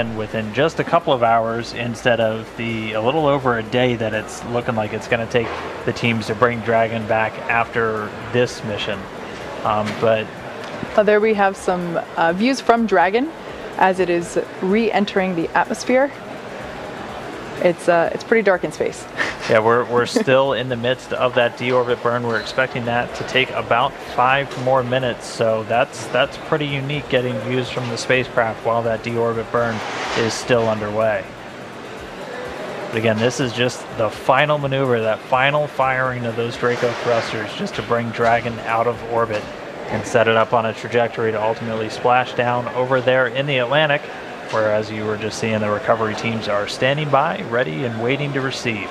begin within just a couple of hours instead of a little over a day that it's looking like it's going to take the teams to bring Dragon back after this mission. But there we have some views from Dragon as it is re-entering the atmosphere. It's pretty dark in space. Yeah, we're still in the midst of that deorbit burn. We're expecting that to take about 5 more minutes, so that's pretty unique, getting views from the spacecraft while that deorbit burn is still underway. But again, this is just the final maneuver, that final firing of those Draco thrusters, just to bring Dragon out of orbit and set it up on a trajectory to ultimately splash down over there in the Atlantic, where, as you were just seeing, the recovery teams are standing by, ready and waiting to receive.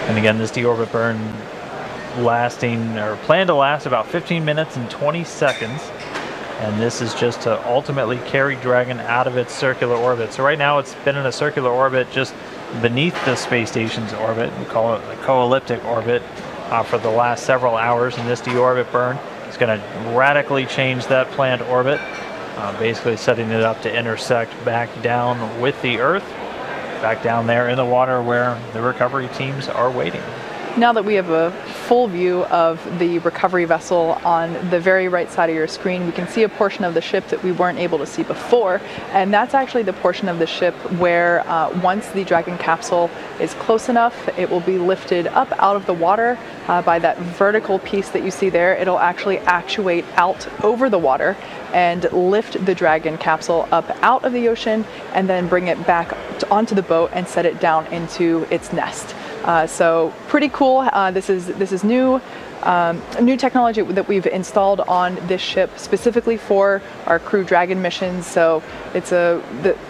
And again, this deorbit burn planned to last about 15 minutes and 20 seconds. And this is just to ultimately carry Dragon out of its circular orbit. So right now it's been in a circular orbit just beneath the space station's orbit. We call it a co-elliptic orbit for the last several hours. And this deorbit burn is going to radically change that planned orbit, basically setting it up to intersect back down with the Earth, back down there in the water where the recovery teams are waiting. Now that we have a full view of the recovery vessel on the very right side of your screen, we can see a portion of the ship that we weren't able to see before, and that's actually the portion of the ship where once the Dragon capsule is close enough, it will be lifted up out of the water by that vertical piece that you see there. It'll actually actuate out over the water and lift the Dragon capsule up out of the ocean and then bring it back onto the boat and set it down into its nest. So pretty cool. This is new technology that we've installed on this ship specifically for our Crew Dragon missions. So it's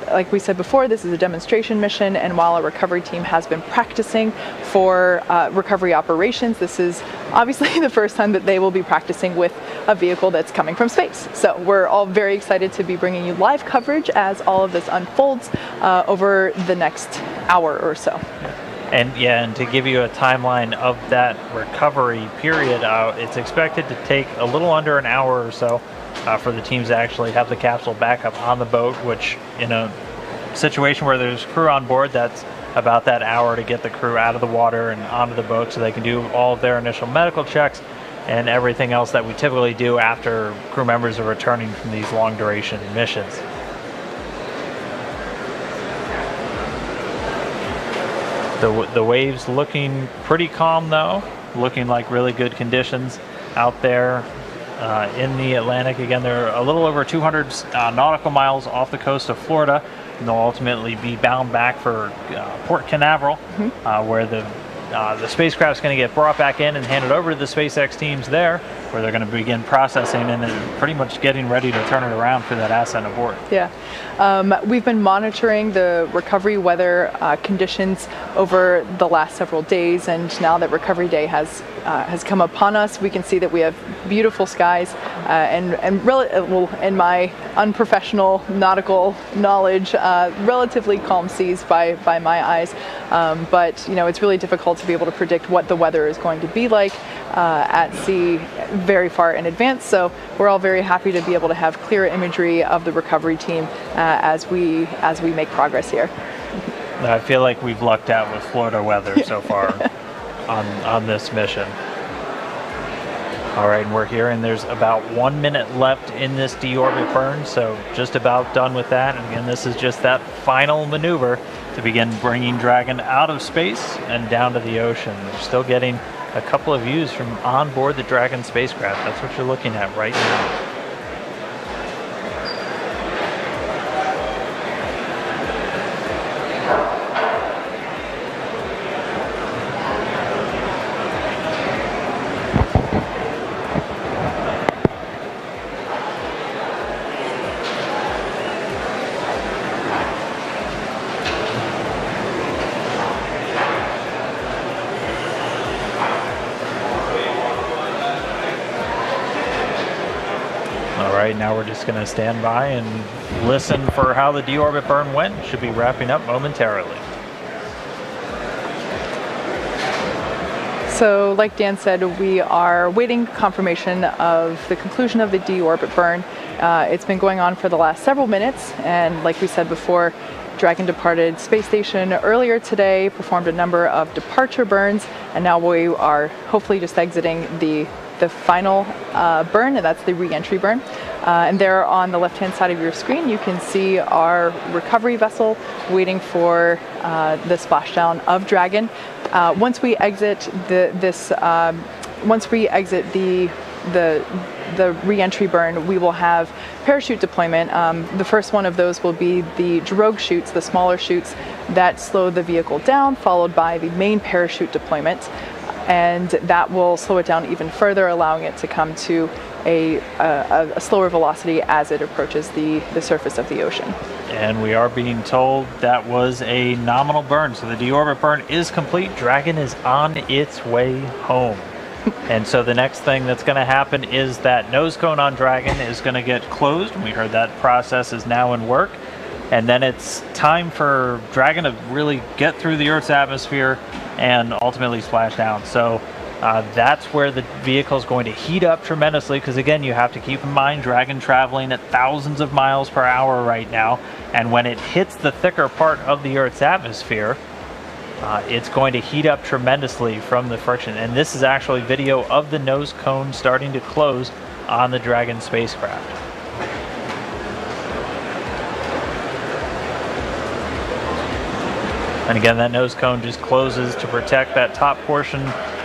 like we said before, this is a demonstration mission, and while our recovery team has been practicing for recovery operations, this is obviously the first time that they will be practicing with a vehicle that's coming from space. So we're all very excited to be bringing you live coverage as all of this unfolds over the next hour or so. And to give you a timeline of that recovery period, it's expected to take a little under an hour or so for the teams to actually have the capsule back up on the boat, which in a situation where there's crew on board, that's about that hour to get the crew out of the water and onto the boat so they can do all of their initial medical checks and everything else that we typically do after crew members are returning from these long duration missions. The waves looking pretty calm though, looking like really good conditions out there in the Atlantic. Again, they're a little over 200 nautical miles off the coast of Florida, and they'll ultimately be bound back for Port Canaveral, where the spacecraft is going to get brought back in and handed over to the SpaceX teams there, where they're going to begin processing and then pretty much getting ready to turn it around for that ascent aboard. Yeah. We've been monitoring the recovery weather conditions over the last several days, and now that Recovery Day has come upon us, we can see that we have beautiful skies and in my unprofessional nautical knowledge, relatively calm seas by my eyes. But it's really difficult to be able to predict what the weather is going to be like at sea very far in advance. So we're all very happy to be able to have clear imagery of the recovery team as we make progress here. I feel like we've lucked out with Florida weather so far on this mission. All right, and we're here, and there's about 1 minute left in this deorbit burn, so just about done with that. And again, this is just that final maneuver to begin bringing Dragon out of space and down to the ocean. We're still getting a couple of views from on board the Dragon spacecraft. That's what you're looking at right now. Right now we're just going to stand by and listen for how the deorbit burn went. Should be wrapping up momentarily. So like Dan said, we are waiting confirmation of the conclusion of the deorbit burn. It's been going on for the last several minutes, and like we said before, Dragon departed space station earlier today, performed a number of departure burns, and now we are hopefully just exiting the final burn, and that's the re-entry burn. And there on the left-hand side of your screen, you can see our recovery vessel waiting for the splashdown of Dragon. Once we exit the re-entry burn, we will have parachute deployment. The first one of those will be the drogue chutes, the smaller chutes that slow the vehicle down, followed by the main parachute deployment. And that will slow it down even further, allowing it to come to a slower velocity as it approaches the surface of the ocean. And we are being told that was a nominal burn, so the deorbit burn is complete. Dragon is on its way home. And so the next thing that's going to happen is that nose cone on Dragon is going to get closed. We heard that process is now in work. And then it's time for Dragon to really get through the Earth's atmosphere and ultimately splash down. So that's where the vehicle is going to heat up tremendously, because again, you have to keep in mind Dragon traveling at thousands of miles per hour right now. And when it hits the thicker part of the Earth's atmosphere, it's going to heat up tremendously from the friction. And this is actually video of the nose cone starting to close on the Dragon spacecraft. And again, that nose cone just closes to protect that top portion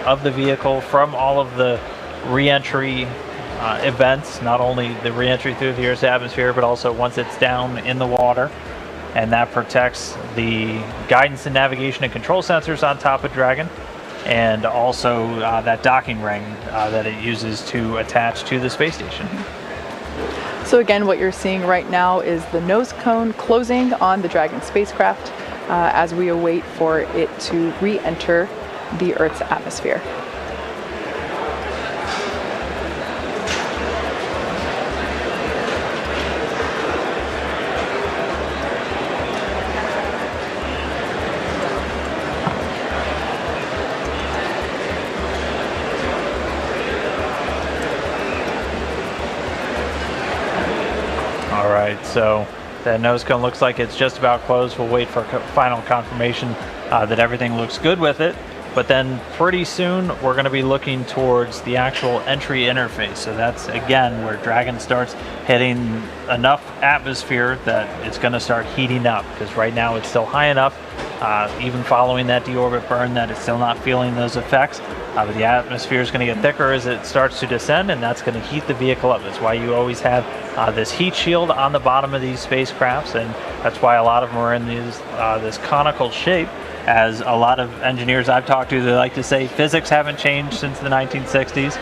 of the vehicle from all of the re-entry events, not only the re-entry through the Earth's atmosphere, but also once it's down in the water. And that protects the guidance and navigation and control sensors on top of Dragon, and also that docking ring that it uses to attach to the space station. So again, what you're seeing right now is the nose cone closing on the Dragon spacecraft as we await for it to re-enter the Earth's atmosphere. All right, so that nose cone looks like it's just about closed. We'll wait for final confirmation that everything looks good with it. But then pretty soon we're going to be looking towards the actual entry interface. So that's again where Dragon starts hitting enough atmosphere that it's going to start heating up, because right now it's still high enough, even following that deorbit burn, that it's still not feeling those effects. But the atmosphere is going to get thicker as it starts to descend, and that's going to heat the vehicle up. That's why you always have this heat shield on the bottom of these spacecrafts, and that's why a lot of them are in this conical shape. As a lot of engineers I've talked to, they like to say physics haven't changed since the 1960s.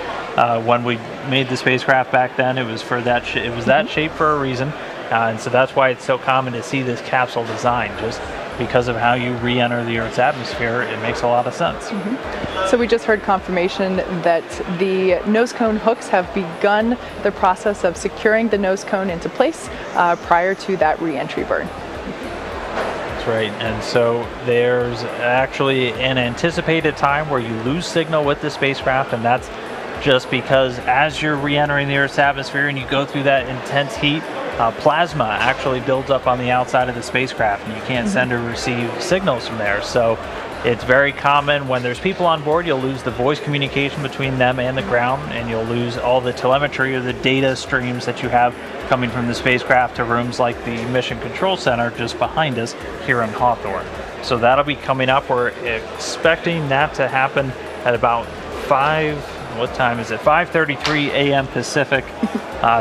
When we made the spacecraft back then, it was for that it was that shape for a reason, and so that's why it's so common to see this capsule design. Just because of how you re-enter the Earth's atmosphere, it makes a lot of sense. So we just heard confirmation that the nose cone hooks have begun the process of securing the nose cone into place prior to that re-entry burn. That's right, and so there's actually an anticipated time where you lose signal with the spacecraft, and that's just because as you're re-entering the Earth's atmosphere and you go through that intense heat, plasma actually builds up on the outside of the spacecraft, and you can't send or receive signals from there. So it's very common when there's people on board, you'll lose the voice communication between them and the ground, and you'll lose all the telemetry or the data streams that you have coming from the spacecraft to rooms like the Mission Control Center just behind us here in Hawthorne. So that'll be coming up. We're expecting that to happen at about 5:33 a.m. Pacific.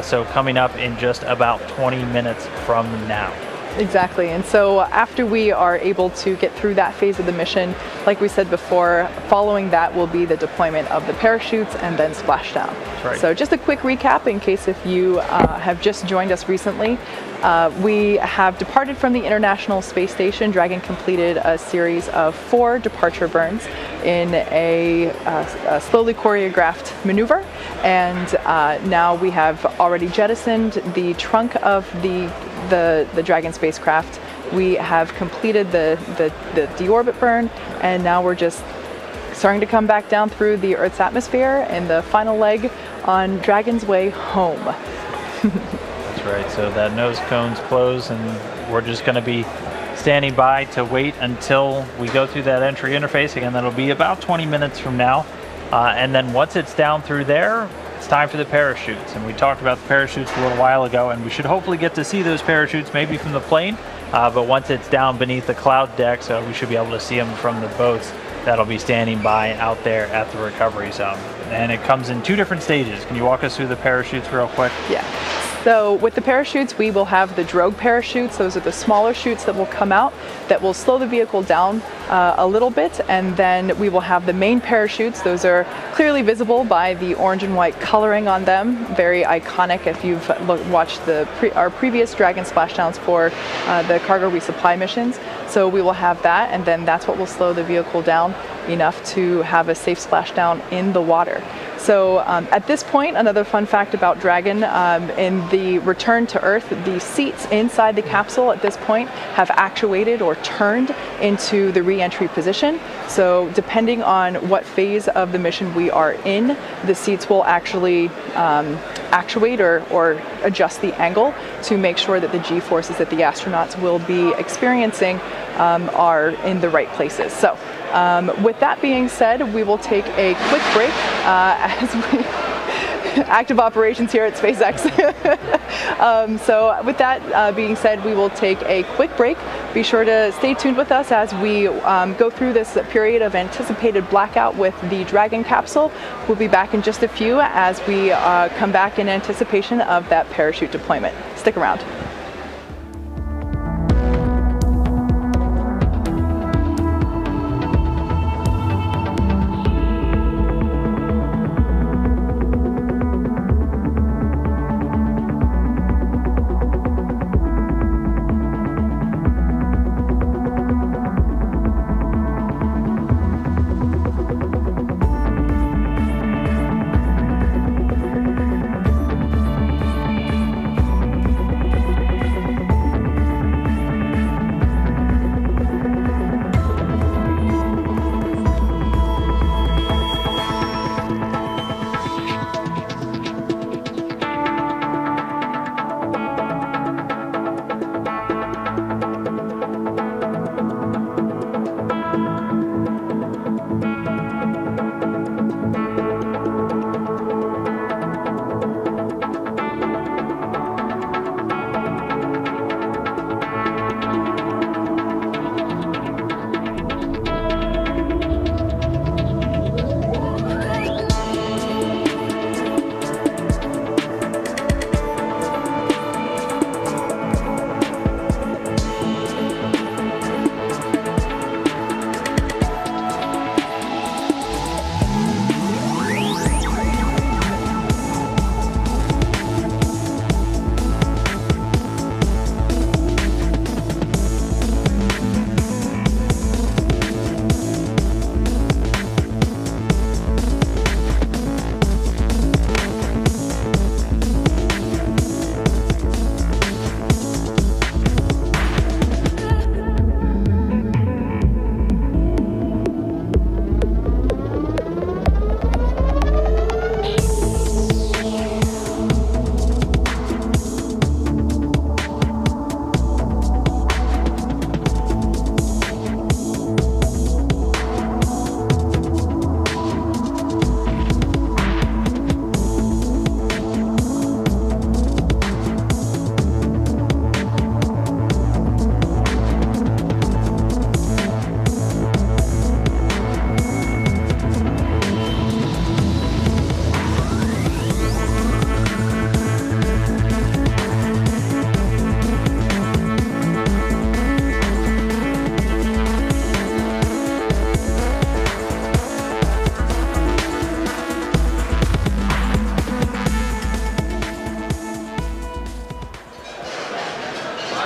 So coming up in just about 20 minutes from now. Exactly, and so after we are able to get through that phase of the mission, like we said before, following that will be the deployment of the parachutes and then splashdown. That's right. So just a quick recap in case if you have just joined us recently. We have departed from the International Space Station. Dragon completed a series of 4 departure burns in a slowly choreographed maneuver, and now we have already jettisoned the trunk of the Dragon spacecraft. We have completed the deorbit burn, and now we're just starting to come back down through the Earth's atmosphere and the final leg on Dragon's way home. That's right, so that nose cone's closed, and we're just going to be standing by to wait until we go through that entry interface. Again, that'll be about 20 minutes from now. And then once it's down through there, it's time for the parachutes. And we talked about the parachutes a little while ago, and we should hopefully get to see those parachutes maybe from the plane. But once it's down beneath the cloud deck, so we should be able to see them from the boats that'll be standing by out there at the recovery zone. And it comes in 2 different stages. Can you walk us through the parachutes real quick? Yeah. So with the parachutes, we will have the drogue parachutes. Those are the smaller chutes that will come out that will slow the vehicle down a little bit, and then we will have the main parachutes. Those are clearly visible by the orange and white coloring on them. Very iconic if you've watched our previous Dragon splashdowns for the cargo resupply missions. So we will have that, and then that's what will slow the vehicle down enough to have a safe splashdown in the water. So at this point, another fun fact about Dragon, in the return to Earth, the seats inside the capsule at this point have actuated or turned into the re-entry position. So depending on what phase of the mission we are in, the seats will actually actuate or adjust the angle to make sure that the G-forces that the astronauts will be experiencing are in the right places. So with that being said, we will take a quick break as we active operations here at SpaceX. So with that being said, we will take a quick break. Be sure to stay tuned with us as we go through this period of anticipated blackout with the Dragon capsule. We'll be back in just a few as we come back in anticipation of that parachute deployment. Stick around.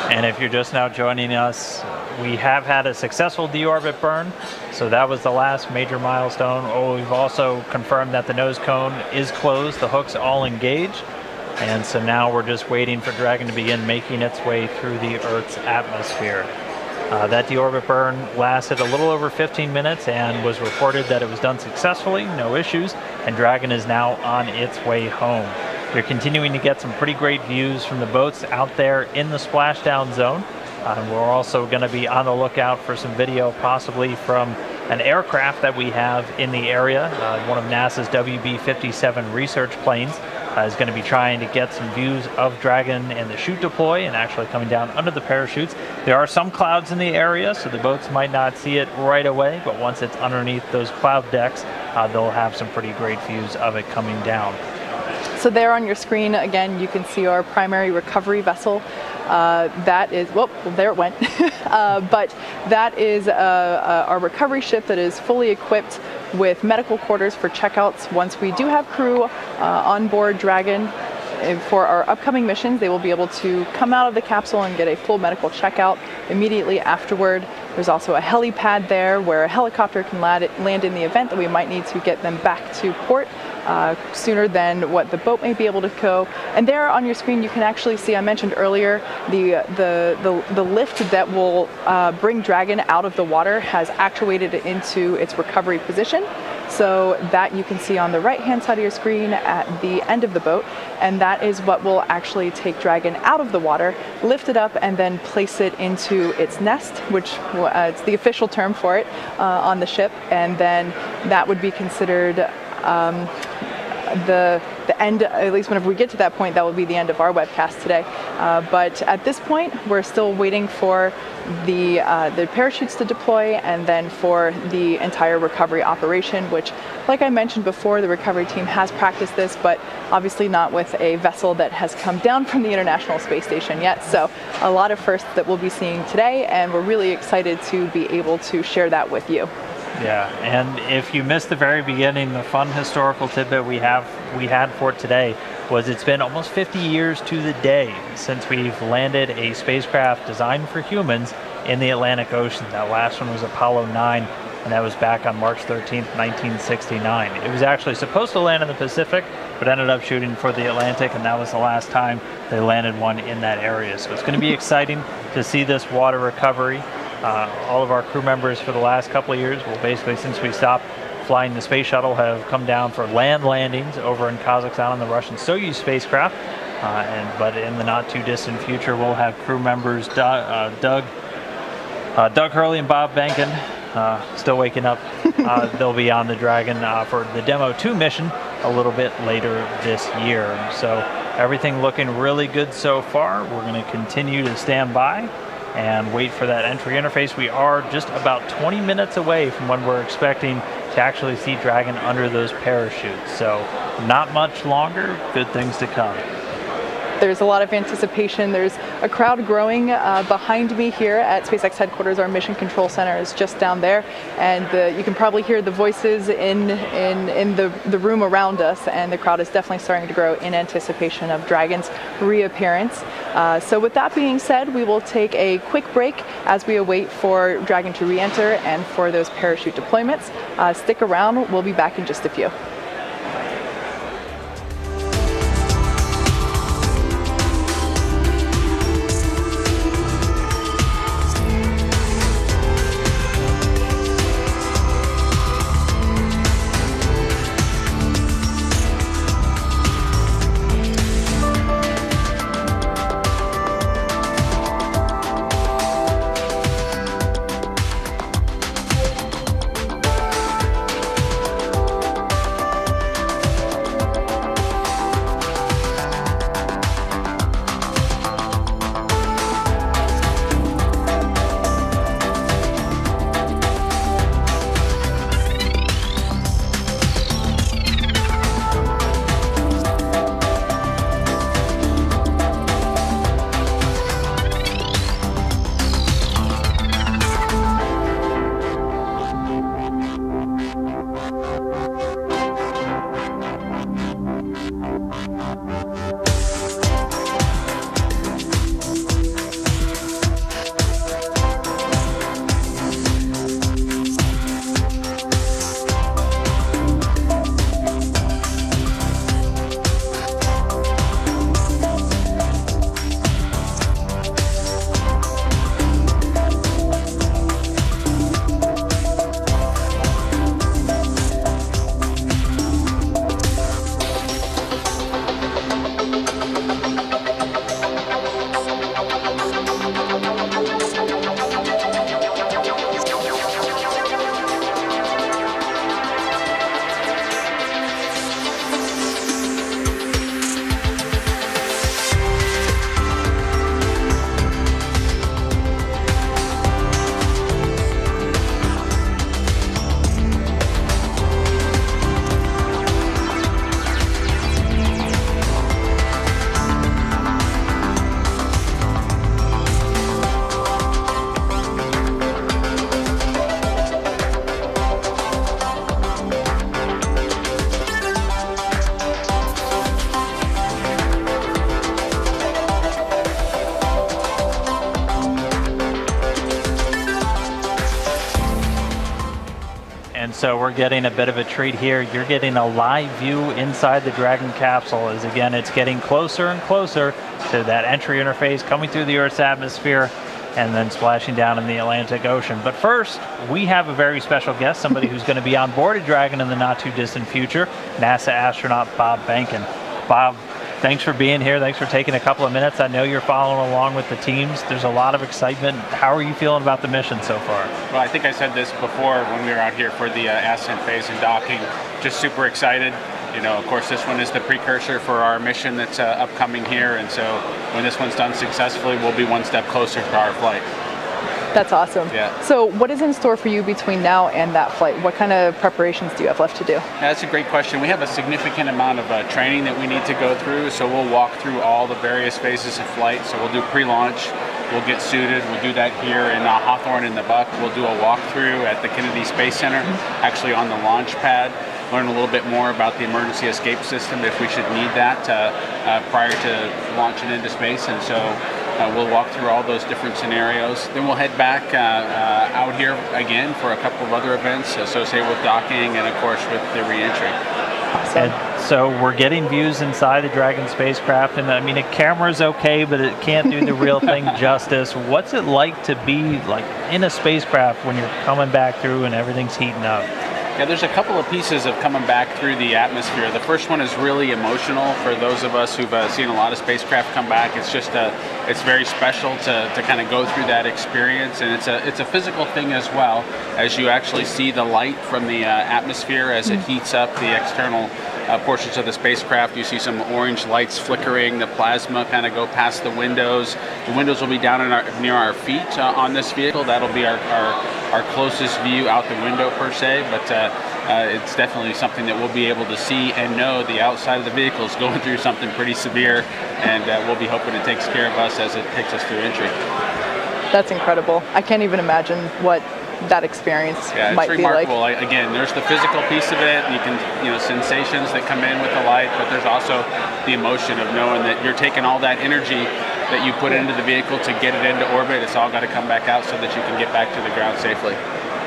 And if you're just now joining us, we have had a successful deorbit burn. So that was the last major milestone. Oh, we've also confirmed that the nose cone is closed, the hooks all engaged. And so now we're just waiting for Dragon to begin making its way through the Earth's atmosphere. That deorbit burn lasted a little over 15 minutes and was reported that it was done successfully, no issues, and Dragon is now on its way home. You're continuing to get some pretty great views from the boats out there in the splashdown zone. We're also going to be on the lookout for some video, possibly from an aircraft that we have in the area. One of NASA's WB-57 research planes is going to be trying to get some views of Dragon and the chute deploy and actually coming down under the parachutes. There are some clouds in the area, so the boats might not see it right away, but once it's underneath those cloud decks, they'll have some pretty great views of it coming down. So there on your screen, again, you can see our primary recovery vessel. That is, well, there it went. But that is our recovery ship that is fully equipped with medical quarters for checkouts. Once we do have crew on board Dragon for our upcoming missions, they will be able to come out of the capsule and get a full medical checkout immediately afterward. There's also a helipad there where a helicopter can land in the event that we might need to get them back to port sooner than what the boat may be able to go. And there on your screen you can actually see, I mentioned earlier, the lift that will bring Dragon out of the water has actuated it into its recovery position. So that you can see on the right hand side of your screen at the end of the boat, and that is what will actually take Dragon out of the water, lift it up, and then place it into its nest, which it's the official term for it on the ship, and then that would be considered the end, at least whenever we get to that point, that will be the end of our webcast today. But at this point, we're still waiting for the parachutes to deploy and then for the entire recovery operation, which, like I mentioned before, the recovery team has practiced this, but obviously not with a vessel that has come down from the International Space Station yet. So a lot of firsts that we'll be seeing today, and we're really excited to be able to share that with you. Yeah, and if you missed the very beginning, the fun historical tidbit we had for today was it's been almost 50 years to the day since we've landed a spacecraft designed for humans in the Atlantic Ocean. That last one was Apollo 9, and that was back on March 13th, 1969. It was actually supposed to land in the Pacific, but ended up shooting for the Atlantic, and that was the last time they landed one in that area. So it's going to be exciting to see this water recovery. All of our crew members for the last couple of years, well, basically since we stopped flying the Space Shuttle, have come down for land landings over in Kazakhstan on the Russian Soyuz spacecraft. But in the not too distant future, we'll have crew members Doug Hurley and Bob Benkin, still waking up. They'll be on the Dragon for the Demo 2 mission a little bit later this year. So everything looking really good so far. We're going to continue to stand by and wait for that entry interface. We are just about 20 minutes away from when we're expecting to actually see Dragon under those parachutes. So not much longer, good things to come. There's a lot of anticipation. There's a crowd growing behind me here at SpaceX headquarters. Our mission control center is just down there, and you can probably hear the voices in the room around us, and the crowd is definitely starting to grow in anticipation of Dragon's reappearance. So with that being said, we will take a quick break as we await for Dragon to re-enter and for those parachute deployments. Stick around, we'll be back in just a few. so we're getting a bit of a treat here. You're getting a live view inside the Dragon capsule as, again, it's getting closer and closer to that entry interface, coming through the Earth's atmosphere and then splashing down in the Atlantic Ocean. But first, we have a very special guest, somebody who's going to be on board a Dragon in the not-too-distant future, NASA astronaut Bob Behnken. Bob, thanks for being here. Thanks for taking a couple of minutes. I know you're following along with the teams. There's a lot of excitement. How are you feeling about the mission so far? Well, I think I said this before when we were out here for the ascent phase and docking. Just super excited. You know, of course, this one is the precursor for our mission that's upcoming here, and so when this one's done successfully, we'll be one step closer to our flight. That's awesome. Yeah. So what is in store for you between now and that flight? What kind of preparations do you have left to do? Yeah, that's a great question. We have a significant amount of training that we need to go through, so we'll walk through all the various phases of flight. So we'll do pre-launch, we'll get suited, we'll do that here in Hawthorne in the Buck. We'll do a walkthrough at the Kennedy Space Center, actually on the launch pad. Learn a little bit more about the emergency escape system if we should need that prior to launching into space, and so we'll walk through all those different scenarios. Then we'll head back out here again for a couple of other events associated with docking and, of course, with the re-entry. Awesome. And so we're getting views inside the Dragon spacecraft, and I mean, a camera's okay, but it can't do the real thing justice. What's it like to be like in a spacecraft when you're coming back through and everything's heating up? Yeah, there's a couple of pieces of coming back through the atmosphere. The first one is really emotional for those of us who've seen a lot of spacecraft come back. It's just it's very special to kind of go through that experience, and it's a physical thing as well, as you actually see the light from the atmosphere as it heats up the external portions of the spacecraft. You see some orange lights flickering, the plasma kind of go past the windows. The windows will be down in near our feet on this vehicle. That'll be our closest view out the window per se, but it's definitely something that we'll be able to see and know the outside of the vehicle is going through something pretty severe, and we'll be hoping it takes care of us as it takes us through entry. That's incredible. I can't even imagine what that experience might be like. It's remarkable. Again, there's the physical piece of it. You can, sensations that come in with the light, but there's also the emotion of knowing that you're taking all that energy that you put into the vehicle to get it into orbit. It's all got to come back out so that you can get back to the ground safely.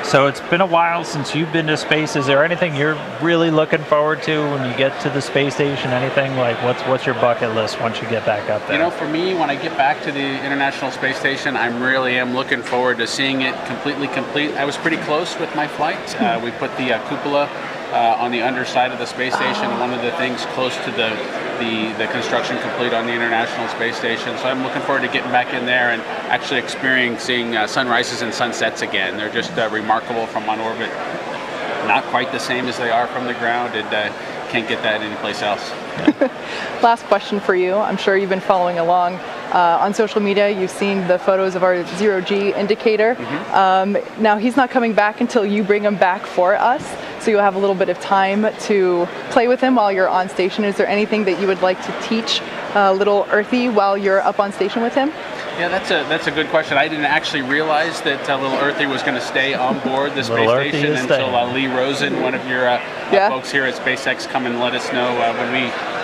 So it's been a while since you've been to space. Is there anything you're really looking forward to when you get to the space station? Anything like what's your bucket list once you get back up there? For me, when I get back to the International Space Station, I really am looking forward to seeing it completely complete. I was pretty close with my flight. We put the cupola on the underside of the space station. One of the things close to the construction complete on the International Space Station. So I'm looking forward to getting back in there and actually experiencing sunrises and sunsets again. They're just remarkable from on orbit. Not quite the same as they are from the ground, and can't get that anyplace else. Last question for you. I'm sure you've been following along on social media. You've seen the photos of our zero-G indicator. Now he's not coming back until you bring him back for us, so you'll have a little bit of time to play with him while you're on station. Is there anything that you would like to teach little Earthy while you're up on station with him? Yeah, that's a good question. I didn't actually realize that little Earthy was going to stay on board the space station until Lee Rosen, one of your folks here at SpaceX, come and let us know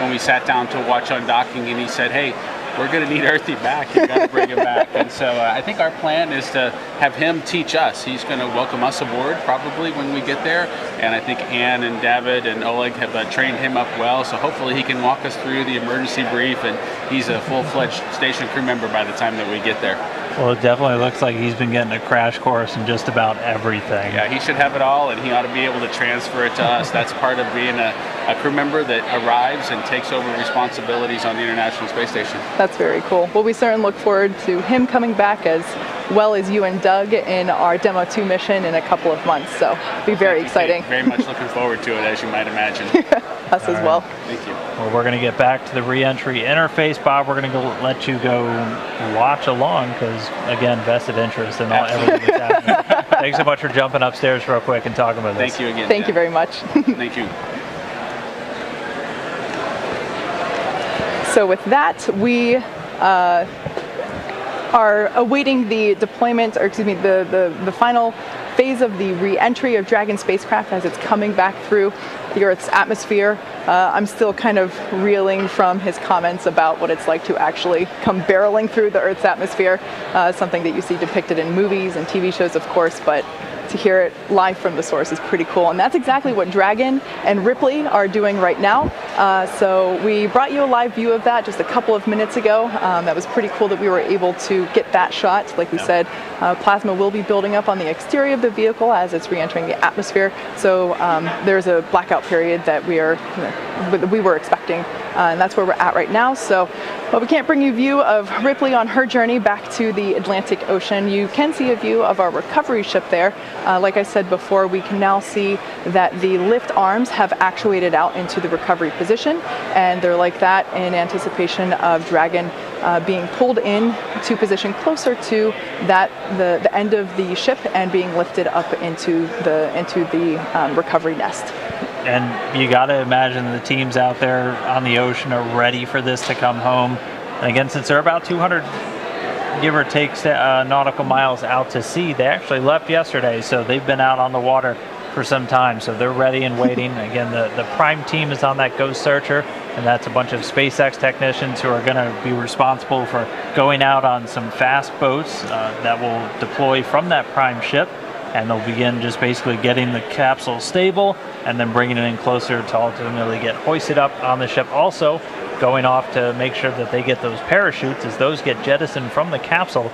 when we sat down to watch undocking, and he said, "Hey, we're going to need Earthy back. You got to bring him back." And so I think our plan is to have him teach us. He's going to welcome us aboard probably when we get there. And I think Ann and David and Oleg have trained him up well. So hopefully he can walk us through the emergency brief, and he's a full-fledged station crew member by the time that we get there. Well, it definitely looks like he's been getting a crash course in just about everything. Yeah, he should have it all, and he ought to be able to transfer it to us. That's part of being a crew member that arrives and takes over responsibilities on the International Space Station. That's very cool. Well, we certainly look forward to him coming back, as well as you and Doug, in our Demo 2 mission in a couple of months. So it'll be very exciting. Very much looking forward to it, as you might imagine. Us as well. Thank you. Well, we're going to get back to the re-entry interface. Bob, we're going to let you go watch along because, again, vested interest in everything that's happening. Thanks so much for jumping upstairs real quick and talking with us. Thank you again. Thank you very much. Thank you. So with that, we are awaiting the deployment, or excuse me, the final phase of the re-entry of Dragon spacecraft as it's coming back through the Earth's atmosphere. I'm still kind of reeling from his comments about what it's like to actually come barreling through the Earth's atmosphere, something that you see depicted in movies and TV shows, of course, but to hear it live from the source is pretty cool. And that's exactly what Dragon and Ripley are doing right now. So we brought you a live view of that just a couple of minutes ago. That was pretty cool that we were able to get that shot. Like we said, plasma will be building up on the exterior of the vehicle as it's re-entering the atmosphere. So there's a blackout period that we were expecting, and that's where we're at right now. So, but we can't bring you a view of Ripley on her journey back to the Atlantic Ocean. You can see a view of our recovery ship there. Like I said before, we can now see that the lift arms have actuated out into the recovery position, and they're like that in anticipation of Dragon being pulled in to position closer to the end of the ship and being lifted up into the recovery nest. And you got to imagine the teams out there on the ocean are ready for this to come home. And again, since they're about 200, give or take, nautical miles out to sea, they actually left yesterday, so they've been out on the water for some time. So they're ready and waiting. Again, the prime team is on that Ghost Searcher, and that's a bunch of SpaceX technicians who are going to be responsible for going out on some fast boats that will deploy from that prime ship. And they'll begin just basically getting the capsule stable and then bringing it in closer to ultimately get hoisted up on the ship. Also going off to make sure that they get those parachutes as those get jettisoned from the capsule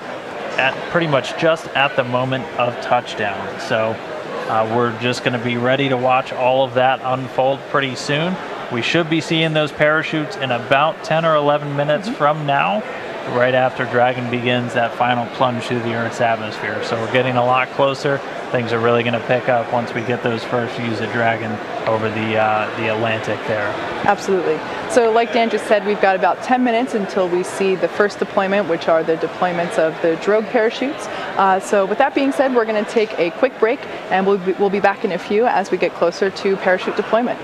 at pretty much just at the moment of touchdown. So we're just going to be ready to watch all of that unfold pretty soon. We should be seeing those parachutes in about 10 or 11 minutes from now, right after Dragon begins that final plunge through the Earth's atmosphere. So we're getting a lot closer. Things are really going to pick up once we get those first views of Dragon over the Atlantic there. Absolutely. So like Dan just said, we've got about 10 minutes until we see the first deployment, which are the deployments of the drogue parachutes. So with that being said, we're going to take a quick break, and we'll be back in a few as we get closer to parachute deployment.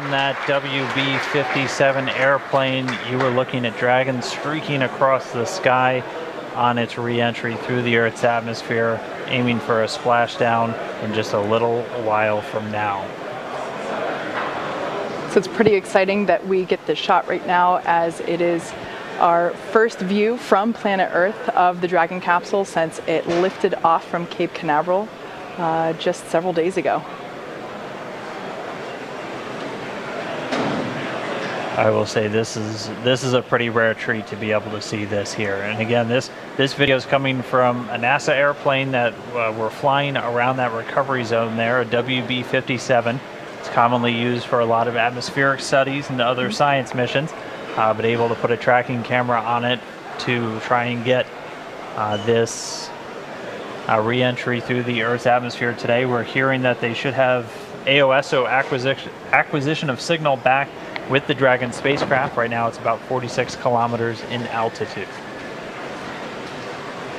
from that WB-57 airplane, you were looking at Dragon streaking across the sky on its re-entry through the Earth's atmosphere, aiming for a splashdown in just a little while from now. So it's pretty exciting that we get this shot right now, as it is our first view from planet Earth of the Dragon capsule since it lifted off from Cape Canaveral just several days ago. I will say this is a pretty rare treat to be able to see this here. And again, this video is coming from a NASA airplane that we're flying around that recovery zone there, a WB-57. It's commonly used for a lot of atmospheric studies and other science missions, but able to put a tracking camera on it to try and get this re-entry through the Earth's atmosphere today. We're hearing that they should have AOSO acquisition of signal back with the Dragon spacecraft. Right now it's about 46 kilometers in altitude.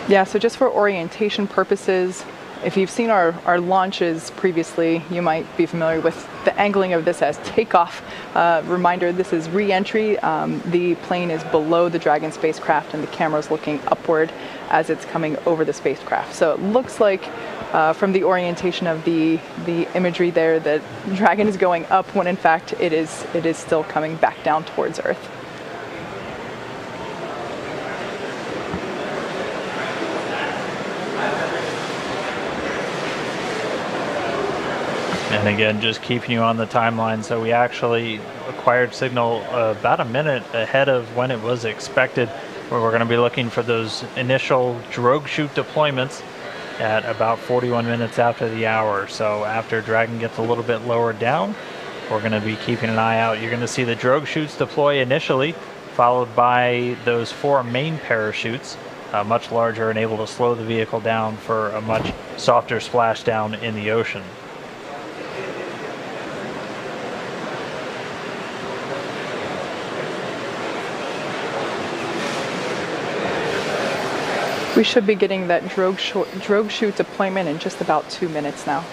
Yeah, so just for orientation purposes, if you've seen our launches previously, you might be familiar with the angling of this as takeoff. Reminder, this is re-entry. The plane is below the Dragon spacecraft and the camera is looking upward as it's coming over the spacecraft. So it looks like from the orientation of the imagery there that Dragon is going up when in fact it is still coming back down towards Earth. And again, just keeping you on the timeline, so we actually acquired signal about a minute ahead of when it was expected, where we're going to be looking for those initial drogue chute deployments at about 41 minutes after the hour. So after Dragon gets a little bit lower down, we're going to be keeping an eye out. You're going to see the drogue chutes deploy initially, followed by those 4 main parachutes, much larger and able to slow the vehicle down for a much softer splashdown in the ocean. We should be getting that drogue chute deployment in just about 2 minutes now.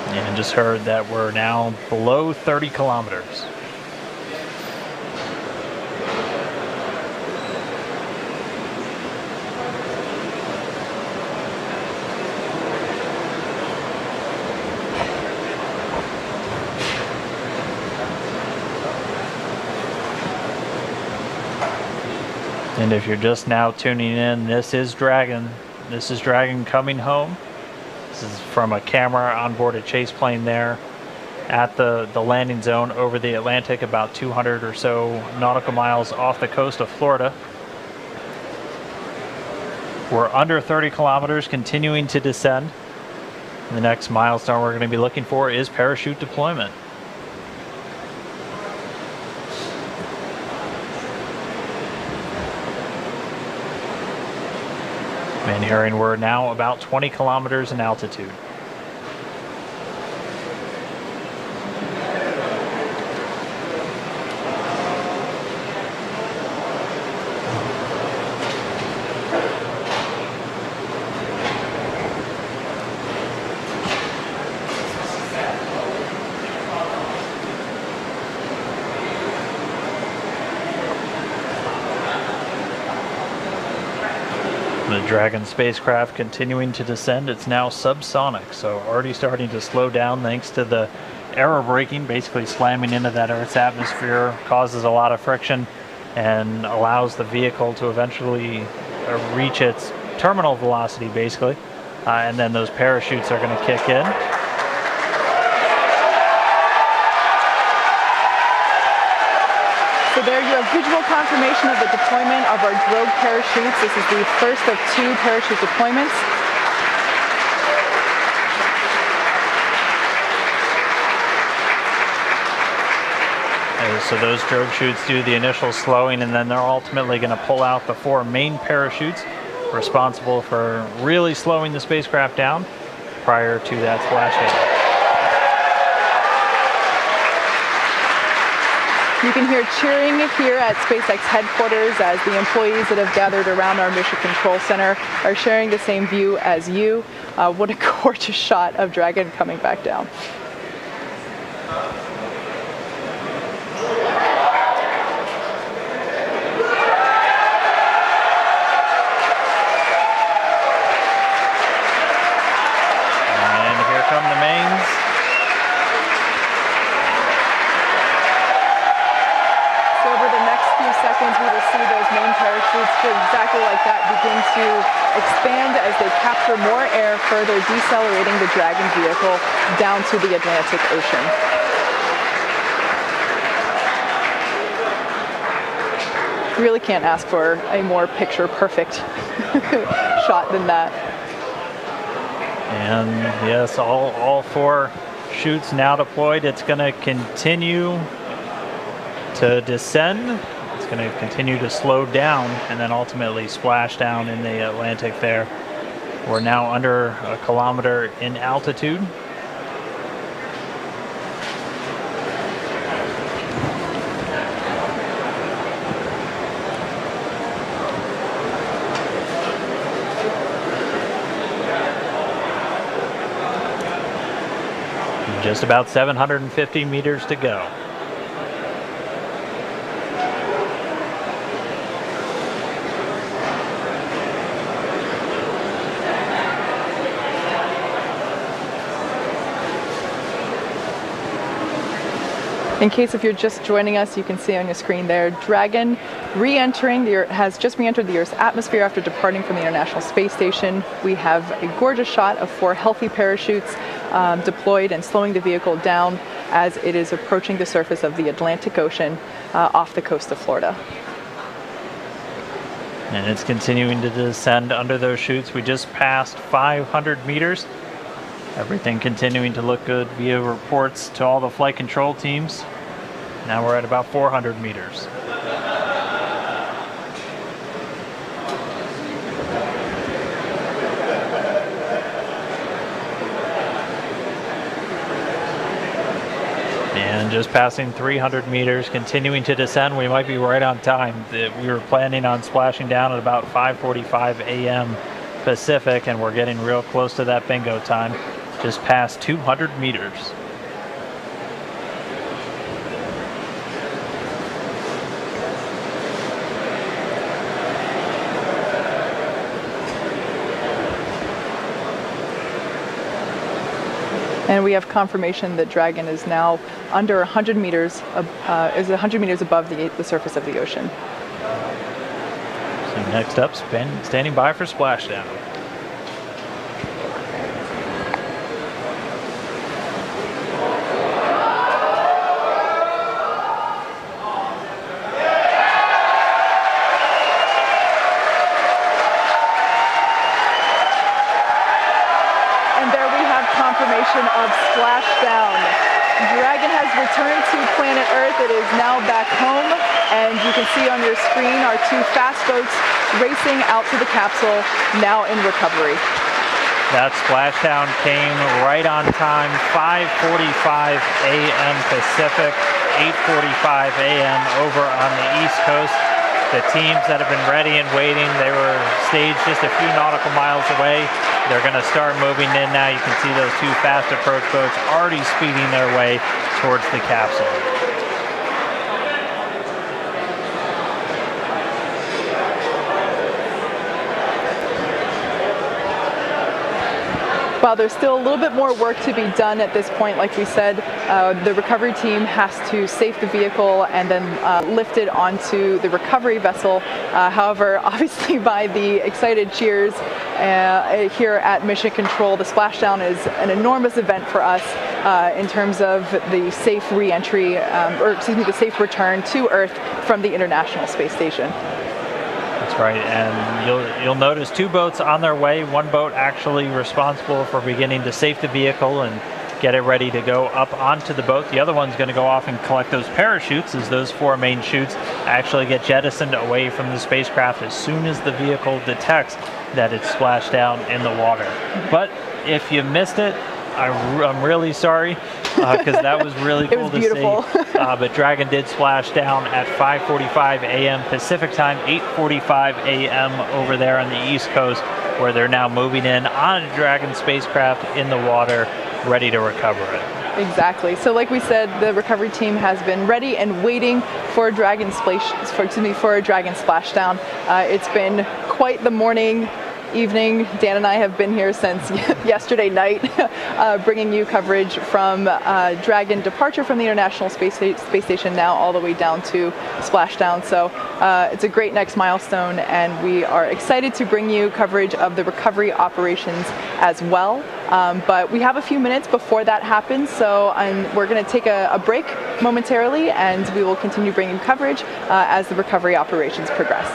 And just heard that we're now below 30 kilometers. And if you're just now tuning in, this is Dragon. This is Dragon coming home. This is from a camera on board a chase plane there at the landing zone over the Atlantic, about 200 or so nautical miles off the coast of Florida. We're under 30 kilometers, continuing to descend. The next milestone we're going to be looking for is parachute deployment. And hearing we're now about 20 kilometers in altitude. The Dragon spacecraft continuing to descend. It's now subsonic, so already starting to slow down thanks to the aero braking, basically slamming into that Earth's atmosphere, causes a lot of friction and allows the vehicle to eventually reach its terminal velocity, basically. And then those parachutes are going to kick in. So there you have visual confirmation of the deployment of our drogue parachutes. This is the first of 2 parachute deployments. So those drogue chutes do the initial slowing, and then they're ultimately going to pull out the 4 main parachutes responsible for really slowing the spacecraft down prior to that splashdown. You can hear cheering here at SpaceX headquarters as the employees that have gathered around our Mission Control Center are sharing the same view as you. What a gorgeous shot of Dragon coming back down. few seconds, we will see those main parachutes just exactly like that begin to expand as they capture more air, further decelerating the Dragon vehicle down to the Atlantic Ocean. Really can't ask for a more picture-perfect shot than that. And yes, all 4 chutes now deployed. It's going to continue to descend. It's going to continue to slow down and then ultimately splash down in the Atlantic there. We're now under a kilometer in altitude. Just about 750 meters to go. In case if you're just joining us, you can see on your screen there, Dragon has just re-entered the Earth's atmosphere after departing from the International Space Station. We have a gorgeous shot of 4 healthy parachutes deployed and slowing the vehicle down as it is approaching the surface of the Atlantic Ocean off the coast of Florida. And it's continuing to descend under those chutes. We just passed 500 meters. Everything continuing to look good via reports to all the flight control teams. Now we're at about 400 meters. And just passing 300 meters, continuing to descend. We might be right on time. We were planning on splashing down at about 5:45 a.m. Pacific, and we're getting real close to that bingo time. Just past 200 meters. And we have confirmation that Dragon is now under 100 meters, is 100 meters above the surface of the ocean. So next up, standing by for splashdown. Of splashdown. Dragon has returned to planet Earth. It is now back home, and you can see on your screen our 2 fast boats racing out to the capsule, now in recovery. That splashdown came right on time, 5:45 a.m. Pacific, 8:45 a.m. over on the East Coast. The teams that have been ready and waiting, they were staged just a few nautical miles away. They're going to start moving in now. You can see those 2 fast approach boats already speeding their way towards the capsule. While there's still a little bit more work to be done at this point, like we said, the recovery team has to safe the vehicle and then lift it onto the recovery vessel. However, obviously by the excited cheers here at Mission Control, the splashdown is an enormous event for us in terms of the safe re-entry, the safe return to Earth from the International Space Station. That's right, and you'll notice 2 boats on their way. 1 boat actually responsible for beginning to safe the vehicle and get it ready to go up onto the boat. The other one's going to go off and collect those parachutes as those 4 main chutes actually get jettisoned away from the spacecraft as soon as the vehicle detects that it's splashed down in the water. But if you missed it, I'm really sorry because that was really cool to see. But Dragon did splash down at 5:45 a.m. Pacific time, 8:45 a.m. over there on the East Coast, where they're now moving in on a Dragon spacecraft in the water, ready to recover it. Exactly. So like we said, the recovery team has been ready and waiting for a Dragon splashdown. It's been quite the morning. evening. Dan and I have been here since yesterday night, bringing you coverage from Dragon departure from the International Space Station now all the way down to splashdown. So it's a great next milestone, and we are excited to bring you coverage of the recovery operations as well. But we have a few minutes before that happens, so we're going to take a break momentarily, and we will continue bringing coverage as the recovery operations progress.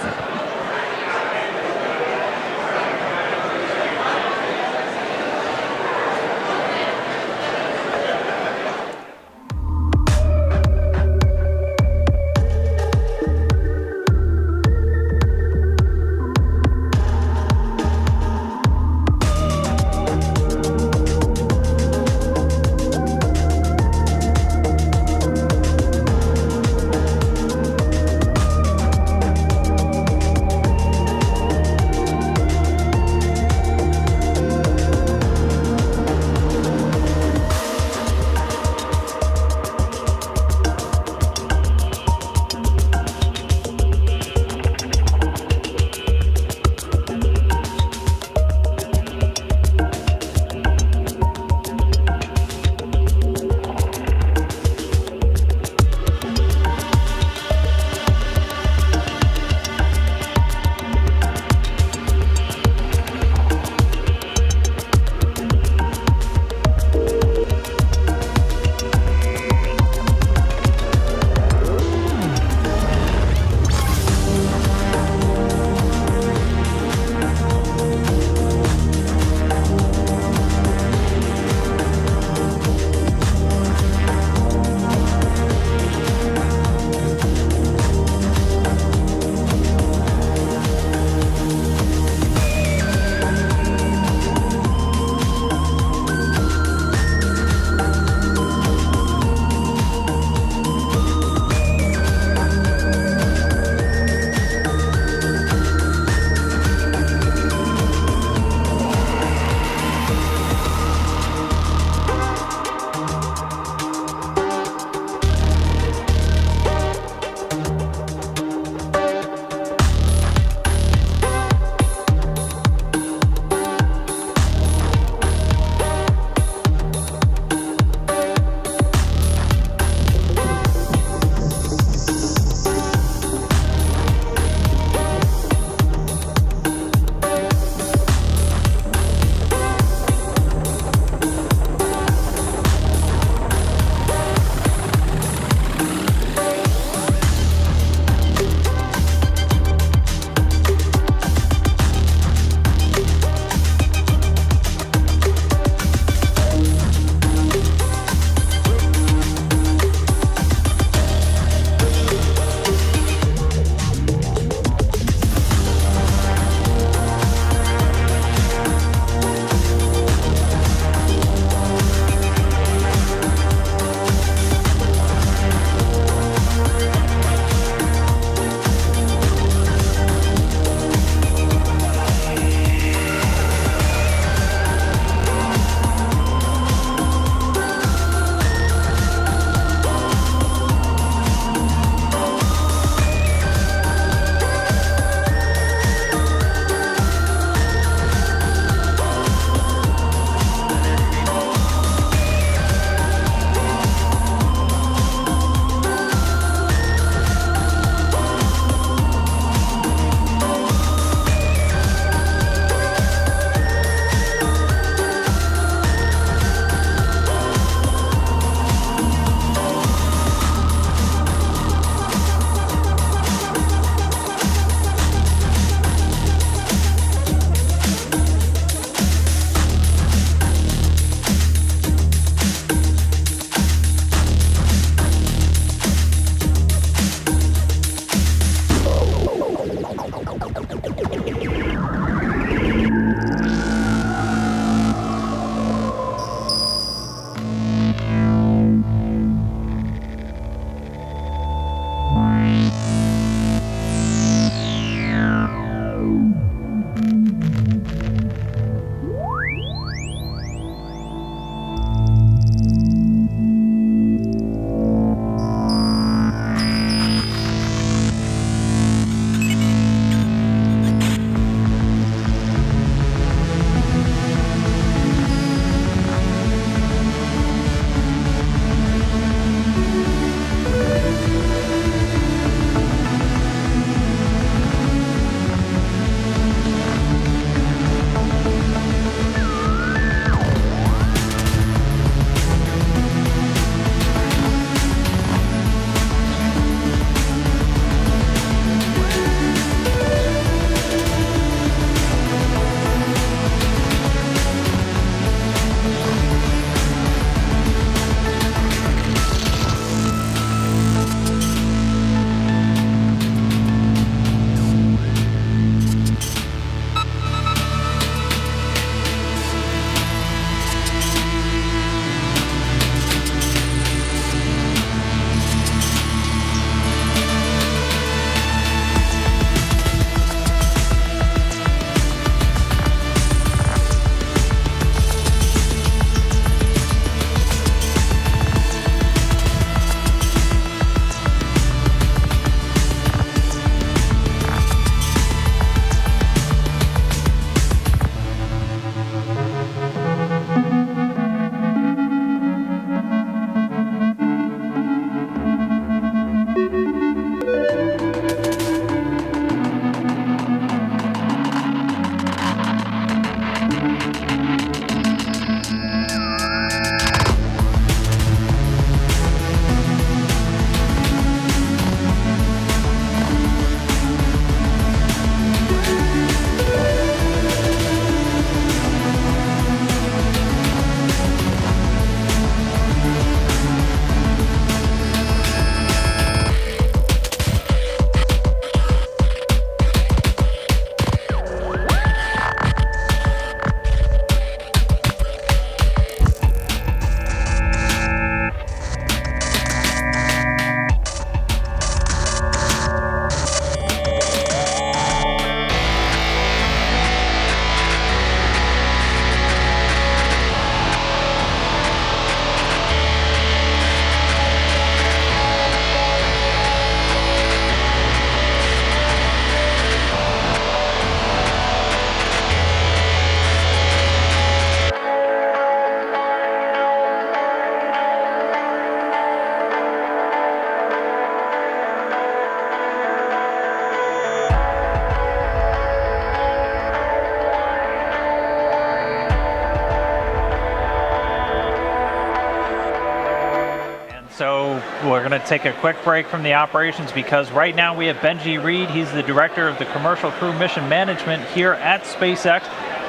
We're going to take a quick break from the operations because right now we have Benji Reed. He's the director of the Commercial Crew Mission Management here at SpaceX.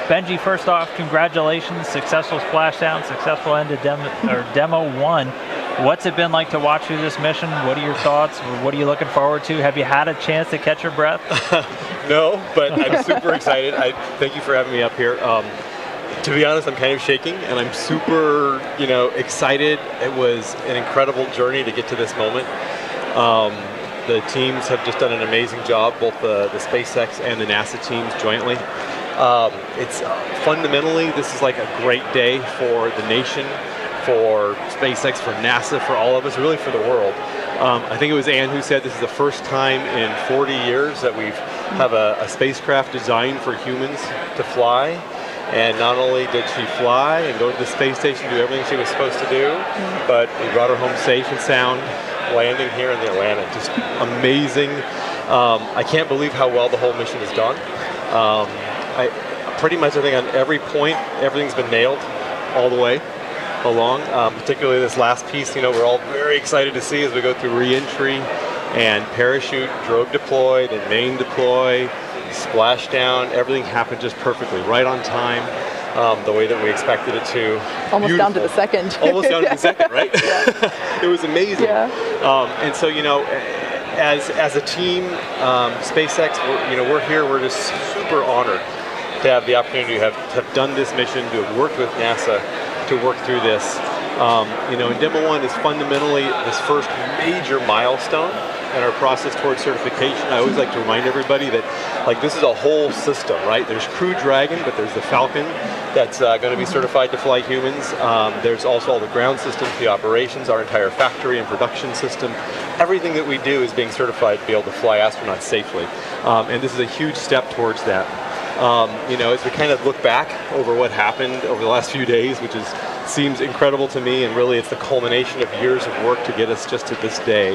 Benji, first off, congratulations, successful splashdown, successful end of demo 1. What's it been like to watch through this mission? What are your thoughts? What are you looking forward to? Have you had a chance to catch your breath? No, but I'm super excited. Thank you for having me up here. To be honest, I'm kind of shaking, and I'm super, excited. It was an incredible journey to get to this moment. The teams have just done an amazing job, both the SpaceX and the NASA teams jointly. It's fundamentally, this is like a great day for the nation, for SpaceX, for NASA, for all of us, really for the world. I think it was Ann who said this is the first time in 40 years that we've have a spacecraft designed for humans to fly. And not only did she fly and go to the space station, do everything she was supposed to do, but we brought her home safe and sound, landing here in the Atlantic. Just amazing. I can't believe how well the whole mission has done. Pretty much I think on every point, everything's been nailed all the way along. Particularly this last piece, we're all very excited to see as we go through re-entry and parachute, drogue deployed and main deploy, splashdown. Everything happened just perfectly, right on time, the way that we expected it to. Almost down to the second. Almost down to the second, right? It was amazing. Yeah. And so, as a team, SpaceX, we're here. We're just super honored to have the opportunity to have done this mission, to have worked with NASA to work through this. And Demo 1 is fundamentally this first major milestone in our process towards certification. I always like to remind everybody that this is a whole system, right? There's Crew Dragon, but there's the Falcon that's going to be certified to fly humans. There's also all the ground systems, the operations, our entire factory and production system. Everything that we do is being certified to be able to fly astronauts safely. And this is a huge step towards that. As we kind of look back over what happened over the last few days, which seems incredible to me, and really it's the culmination of years of work to get us just to this day.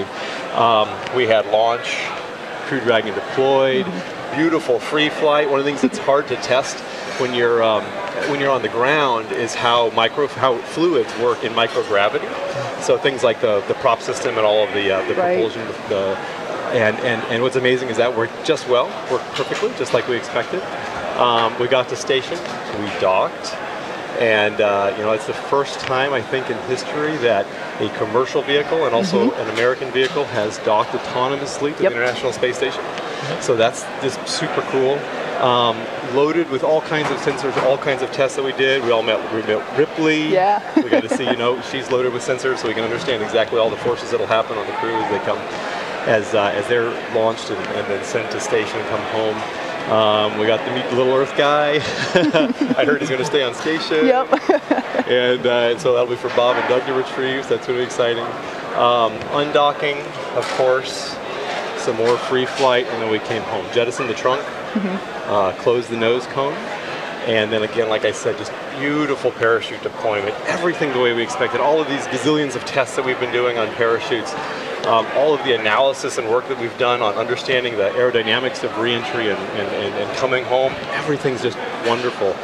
We had launch, Crew Dragon deployed, beautiful free flight. One of the things that's hard to test when you're on the ground is how fluids work in microgravity. So things like the prop system and all of the propulsion, and what's amazing is that worked perfectly, just like we expected. We got to station, we docked, and it's the first time I think in history that a commercial vehicle and also an American vehicle has docked autonomously to the International Space Station. So that's just super cool. Loaded with all kinds of sensors, all kinds of tests that we did. We met Ripley. Yeah. We got to see, she's loaded with sensors so we can understand exactly all the forces that'll happen on the crew as they come, as they're launched and then sent to station and come home. We got to meet the little Earth guy. I heard he's going to stay on station. Yep. And so that'll be for Bob and Doug to retrieve, so that's going to be exciting. Undocking, of course, some more free flight, and then we came home. Jettisoned the trunk, closed the nose cone, and then again, like I said, just beautiful parachute deployment. Everything the way we expected. All of these gazillions of tests that we've been doing on parachutes. All of the analysis and work that we've done on understanding the aerodynamics of reentry and coming home, everything's just wonderful.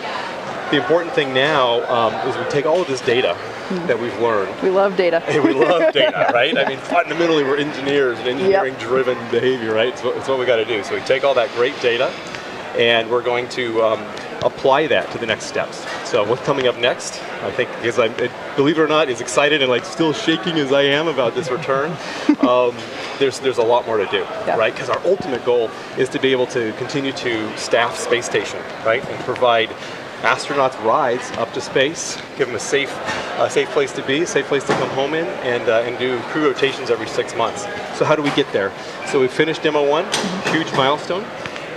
The important thing now is we take all of this data that we've learned. We love data. And we love data, right? I mean, fundamentally, we're engineers and engineering-driven behavior, right? It's what we got to do. So we take all that great data, and we're going to apply that to the next steps. So what's coming up next? I think, because believe it or not, as excited and still shaking as I am about this return, there's a lot more to do, right? Because our ultimate goal is to be able to continue to staff space station, right, and provide astronauts rides up to space, give them a safe place to be, a safe place to come home in, and do crew rotations every 6 months. So how do we get there? So we finished Demo 1, huge milestone.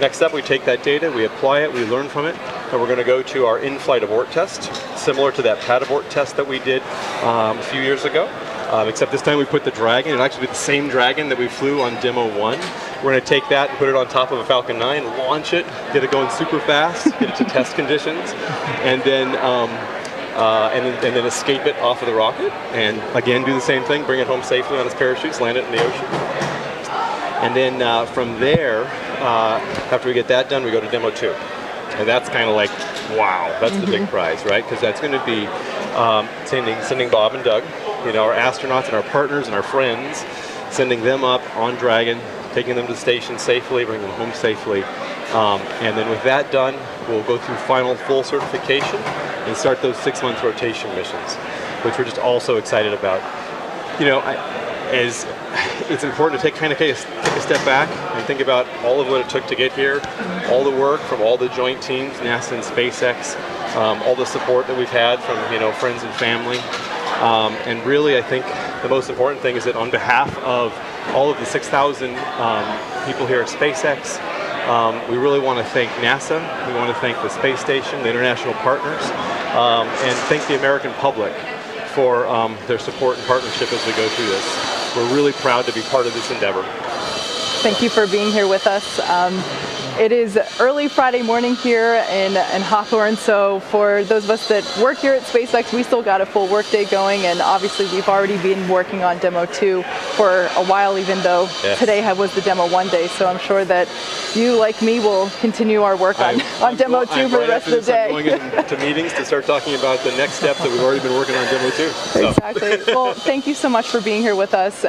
Next up, we take that data, we apply it, we learn from it, and we're going to go to our in-flight abort test, similar to that pad abort test that we did a few years ago, except this time we put the Dragon. It'll actually be the same Dragon that we flew on Demo 1. We're going to take that and put it on top of a Falcon 9, launch it, get it going super fast, get it to test conditions, and then escape it off of the rocket, and again do the same thing, bring it home safely on its parachutes, land it in the ocean. And then from there, after we get that done, we go to Demo 2. And that's kind of like, wow, that's the big prize, right? Because that's going to be sending Bob and Doug our astronauts and our partners and our friends, sending them up on Dragon, taking them to the station safely, bringing them home safely. And then with that done, we'll go through final full certification and start those 6-month rotation missions, which we're just also excited about. As it's important to take a step back and think about all of what it took to get here, all the work from all the joint teams, NASA and SpaceX, all the support that we've had from friends and family, and really I think the most important thing is that on behalf of all of the 6,000 people here at SpaceX, we really want to thank NASA, we want to thank the space station, the international partners, and thank the American public for their support and partnership as we go through this. We're really proud to be part of this endeavor. Thank you for being here with us. It is early Friday morning here in Hawthorne, so for those of us that work here at SpaceX, we still got a full workday going, and obviously we've already been working on Demo 2 for a while, even though today was the Demo 1 day, so I'm sure that you, like me, will continue our work on Demo 2 for the rest of the day. I'm going into meetings to start talking about the next step that we've already been working on Demo 2. So. Exactly. Well, thank you so much for being here with us.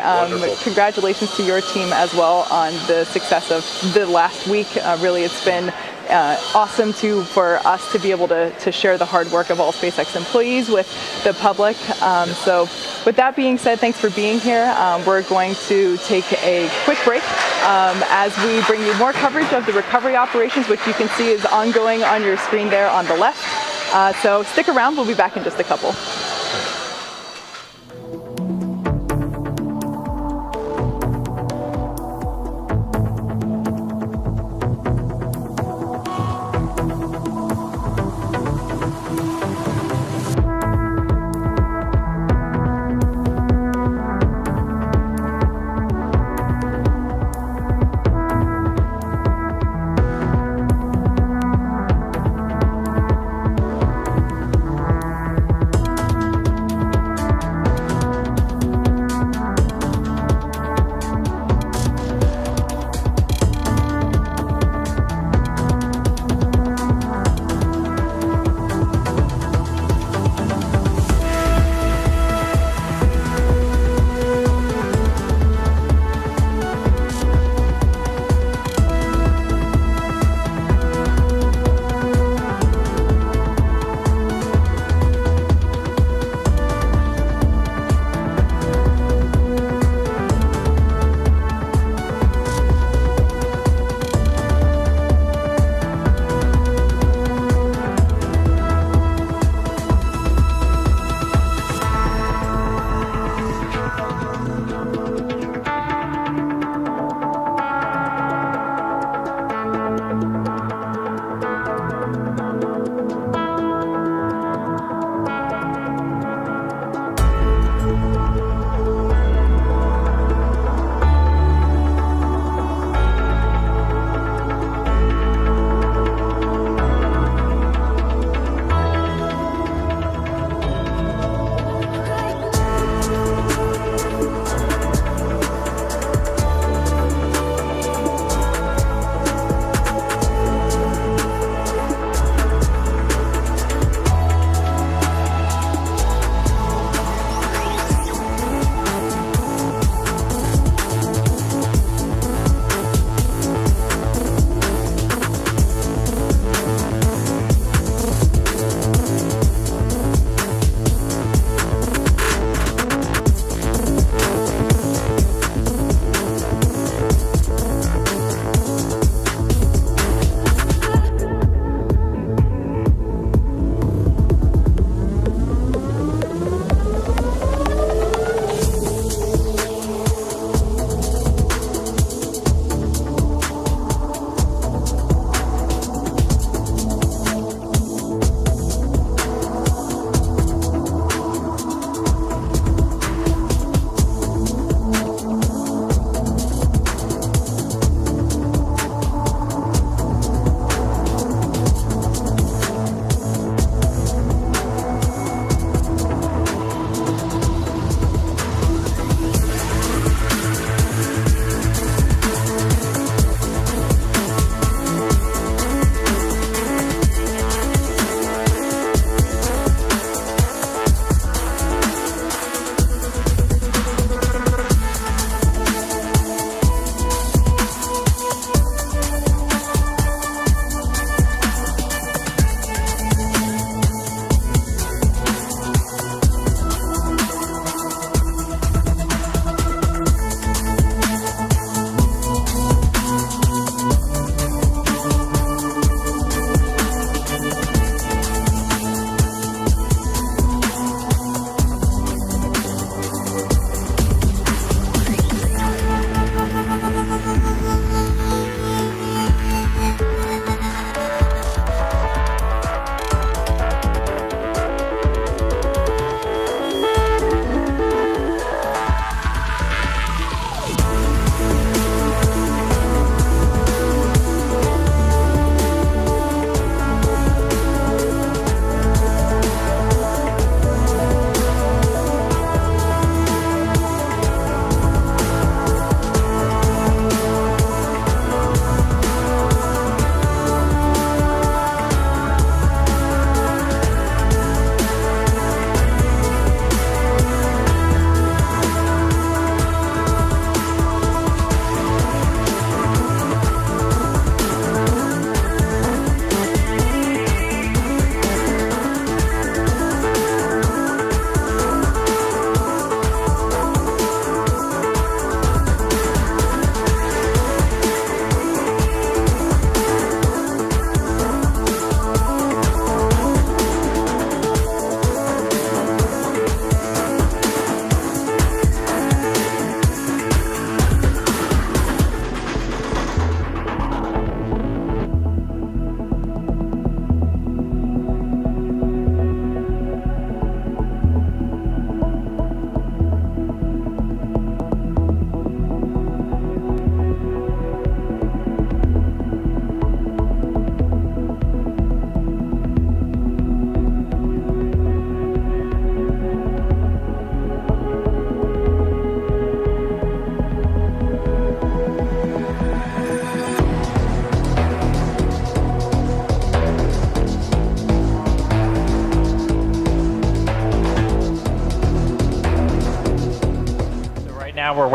Congratulations to your team as well on the success of the last week. Really, it's been awesome for us to be able to share the hard work of all SpaceX employees with the public. So with that being said, thanks for being here. We're going to take a quick break as we bring you more coverage of the recovery operations, which you can see is ongoing on your screen there on the left. So stick around, we'll be back in just a couple.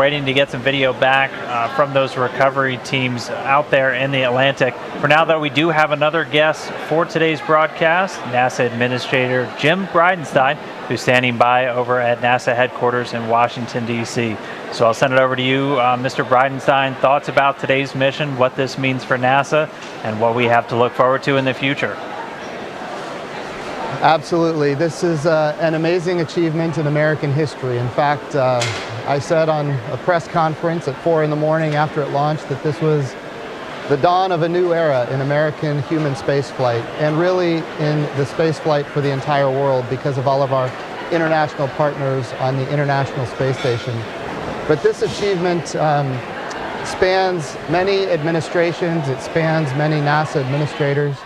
waiting to get some video back from those recovery teams out there in the Atlantic. For now, though, we do have another guest for today's broadcast, NASA Administrator Jim Bridenstine, who's standing by over at NASA headquarters in Washington, D.C. So I'll send it over to you, Mr. Bridenstine. Thoughts about today's mission, what this means for NASA, and what we have to look forward to in the future. Absolutely. This is an amazing achievement in American history. In fact, I said on a press conference at 4 in the morning after it launched that this was the dawn of a new era in American human spaceflight, and really in the spaceflight for the entire world because of all of our international partners on the International Space Station. But this achievement spans many administrations, it spans many NASA administrators.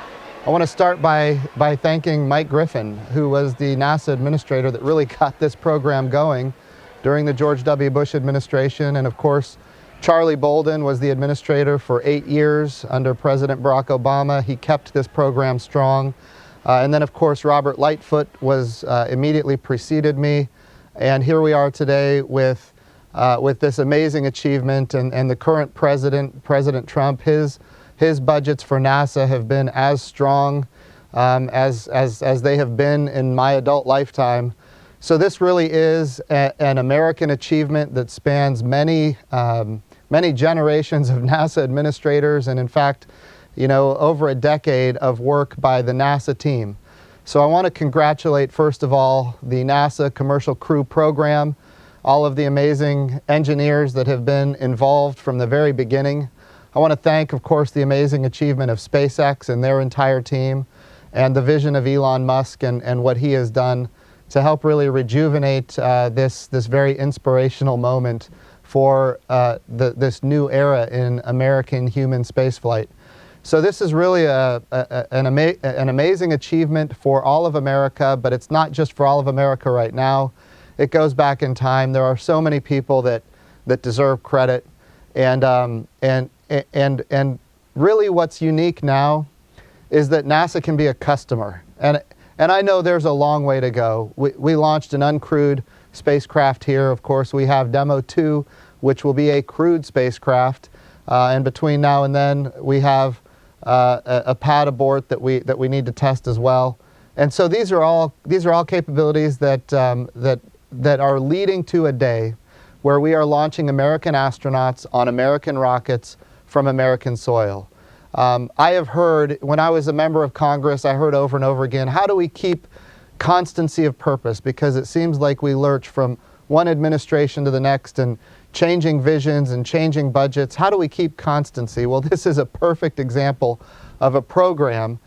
I want to start by thanking Mike Griffin, who was the NASA administrator that really got this program going during the George W. Bush administration. And of course, Charlie Bolden was the administrator for 8 years under President Barack Obama. He kept this program strong. And then of course, Robert Lightfoot was immediately preceded me. And here we are today with this amazing achievement, and the current president, President Trump, his budgets for NASA have been as strong as they have been in my adult lifetime. So this really is an American achievement that spans many generations of NASA administrators, and in fact, over a decade of work by the NASA team. So I want to congratulate, first of all, the NASA Commercial Crew Program, all of the amazing engineers that have been involved from the very beginning. I want to thank, of course, the amazing achievement of SpaceX and their entire team, and the vision of Elon Musk and what he has done to help really rejuvenate this very inspirational moment for this new era in American human spaceflight. So this is really an amazing achievement for all of America, but it's not just for all of America right now. It goes back in time. There are so many people that deserve credit, and really what's unique now is that NASA can be a customer. And I know there's a long way to go. We launched an uncrewed spacecraft here. Of course, we have Demo 2, which will be a crewed spacecraft. And between now and then, we have a pad abort that we need to test as well. And so these are all capabilities that are leading to a day where we are launching American astronauts on American rockets from American soil. I have heard, when I was a member of Congress, I heard over and over again, how do we keep constancy of purpose? Because it seems like we lurch from one administration to the next and changing visions and changing budgets. How do we keep constancy? Well, this is a perfect example of a program.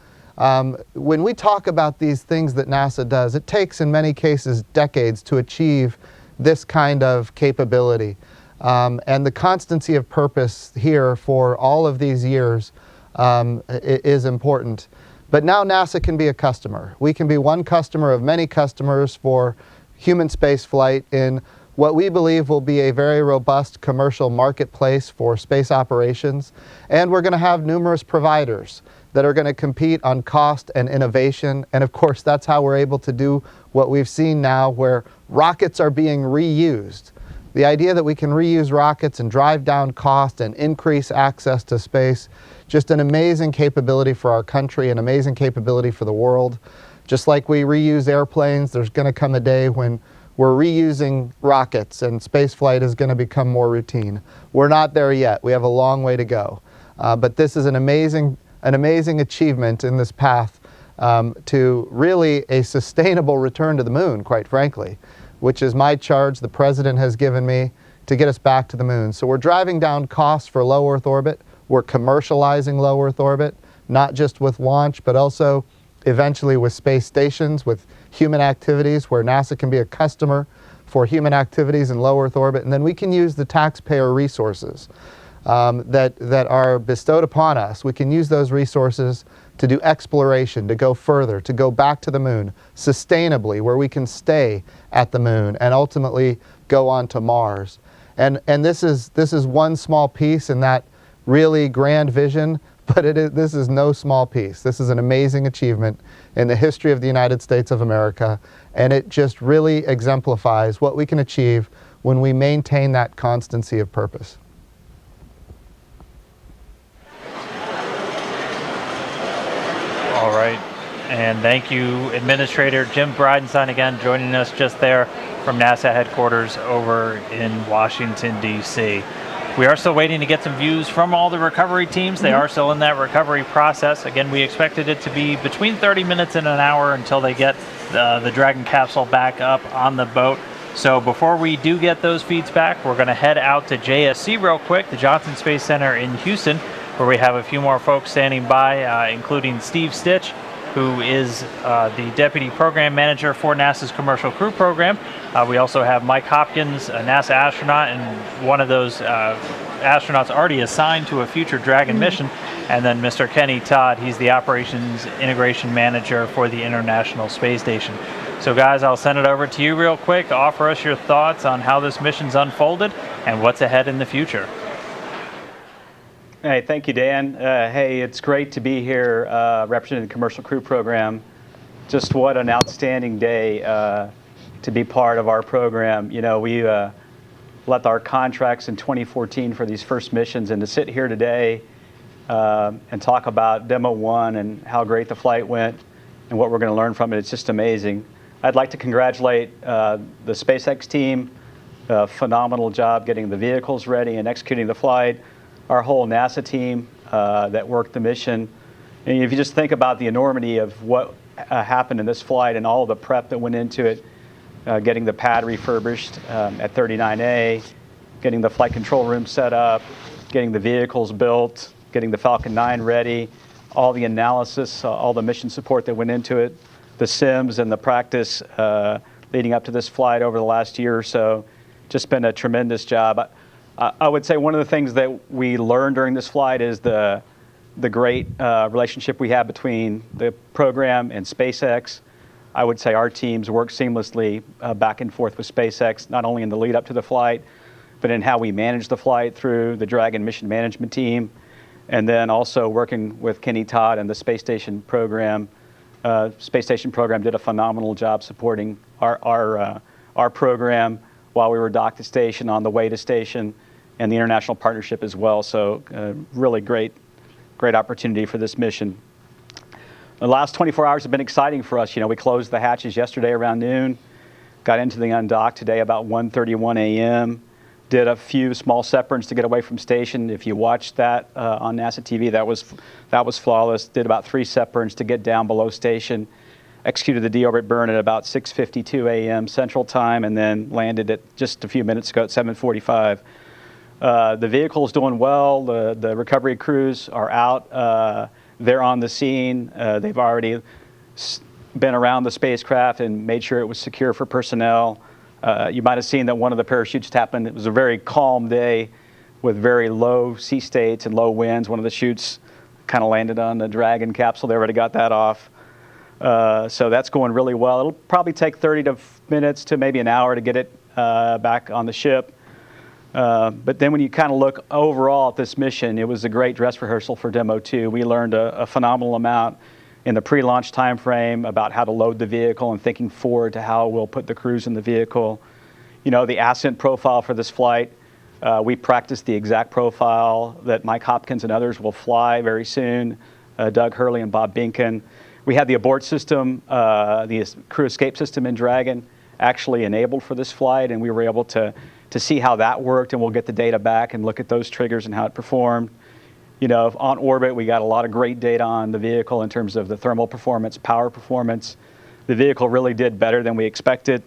When we talk about these things that NASA does, it takes in many cases decades to achieve this kind of capability. And the constancy of purpose here for all of these years is important. But now NASA can be a customer. We can be one customer of many customers for human spaceflight in what we believe will be a very robust commercial marketplace for space operations. And we're going to have numerous providers that are going to compete on cost and innovation. And of course, that's how we're able to do what we've seen now, where rockets are being reused. The idea that we can reuse rockets and drive down cost and increase access to space, just an amazing capability for our country, an amazing capability for the world. Just like we reuse airplanes, there's going to come a day when we're reusing rockets and spaceflight is going to become more routine. We're not there yet. We have a long way to go. But this is an amazing achievement in this path to really a sustainable return to the moon, quite frankly, which is my charge the President has given me to get us back to the moon. So we're driving down costs for low Earth orbit. We're commercializing low Earth orbit, not just with launch, but also eventually with space stations, with human activities, where NASA can be a customer for human activities in low Earth orbit. And then we can use the taxpayer resources that are bestowed upon us. We can use those resources to do exploration, to go further, to go back to the moon sustainably, where we can stay at the moon and ultimately go on to Mars. And this is one small piece in that really grand vision, but this is no small piece. This is an amazing achievement in the history of the United States of America, and it just really exemplifies what we can achieve when we maintain that constancy of purpose. All right. And thank you, Administrator Jim Bridenstine, again, joining us just there from NASA headquarters over in Washington, D.C. We are still waiting to get some views from all the recovery teams. They are still in that recovery process. Again, we expected it to be between 30 minutes and an hour until they get the Dragon capsule back up on the boat. So before we do get those feeds back, we're going to head out to JSC real quick, the Johnson Space Center in Houston, where we have a few more folks standing by, including Steve Stitch, who is the Deputy Program Manager for NASA's Commercial Crew Program. We also have Mike Hopkins, a NASA astronaut, and one of those astronauts already assigned to a future Dragon mission. And then Mr. Kenny Todd, he's the Operations Integration Manager for the International Space Station. So guys, I'll send it over to you real quick. Offer us your thoughts on how this mission's unfolded and what's ahead in the future. Hey, thank you, Dan. Hey, it's great to be here representing the Commercial Crew Program. Just what an outstanding day to be part of our program. You know, we let our contracts in 2014 for these first missions, and to sit here today and talk about Demo 1 and how great the flight went and what we're going to learn from it, it's just amazing. I'd like to congratulate the SpaceX team. Phenomenal job getting the vehicles ready and executing the flight. Our whole NASA team that worked the mission. And if you just think about the enormity of what happened in this flight and all the prep that went into it, getting the pad refurbished at 39A, getting the flight control room set up, getting the vehicles built, getting the Falcon 9 ready, all the analysis, all the mission support that went into it, the sims and the practice leading up to this flight over the last year or so. Just been a tremendous job. I would say one of the things that we learned during this flight is the great relationship we have between the program and SpaceX. I would say our teams work seamlessly back and forth with SpaceX, not only in the lead up to the flight, but in how we manage the flight through the Dragon mission management team, and then also working with Kenny Todd and the Space Station program. Space Station program did a phenomenal job supporting our program while we were docked to station, on the way to station, and the international partnership as well. So really great opportunity for this mission. The last 24 hours have been exciting for us. You know, we closed the hatches yesterday around noon, got into the undock today about 1:31 a.m., did a few small separations to get away from station. If you watched that on NASA TV, that was flawless. Did about 3 separations to get down below station, executed the deorbit burn at about 6:52 a.m. Central Time, and then landed at just a few minutes ago at 7:45. The vehicle's doing well. The recovery crews are out. They're on the scene. They've already been around the spacecraft and made sure it was secure for personnel. You might have seen that one of the parachutes happened. It was a very calm day with very low sea states and low winds. One of the chutes kind of landed on the Dragon capsule. They already got that off. So that's going really well. It'll probably take 30 minutes to maybe an hour to get it back on the ship. But then when you kind of look overall at this mission, it was a great dress rehearsal for Demo 2. We learned a phenomenal amount in the pre-launch time frame about how to load the vehicle and thinking forward to how we'll put the crews in the vehicle. You know, the ascent profile for this flight, we practiced the exact profile that Mike Hopkins and others will fly very soon, Doug Hurley and Bob Binken. We had the abort system, the crew escape system in Dragon actually enabled for this flight, and we were able to see how that worked, and we'll get the data back and look at those triggers and how it performed. You know, on orbit, we got a lot of great data on the vehicle in terms of the thermal performance, power performance. The vehicle really did better than we expected.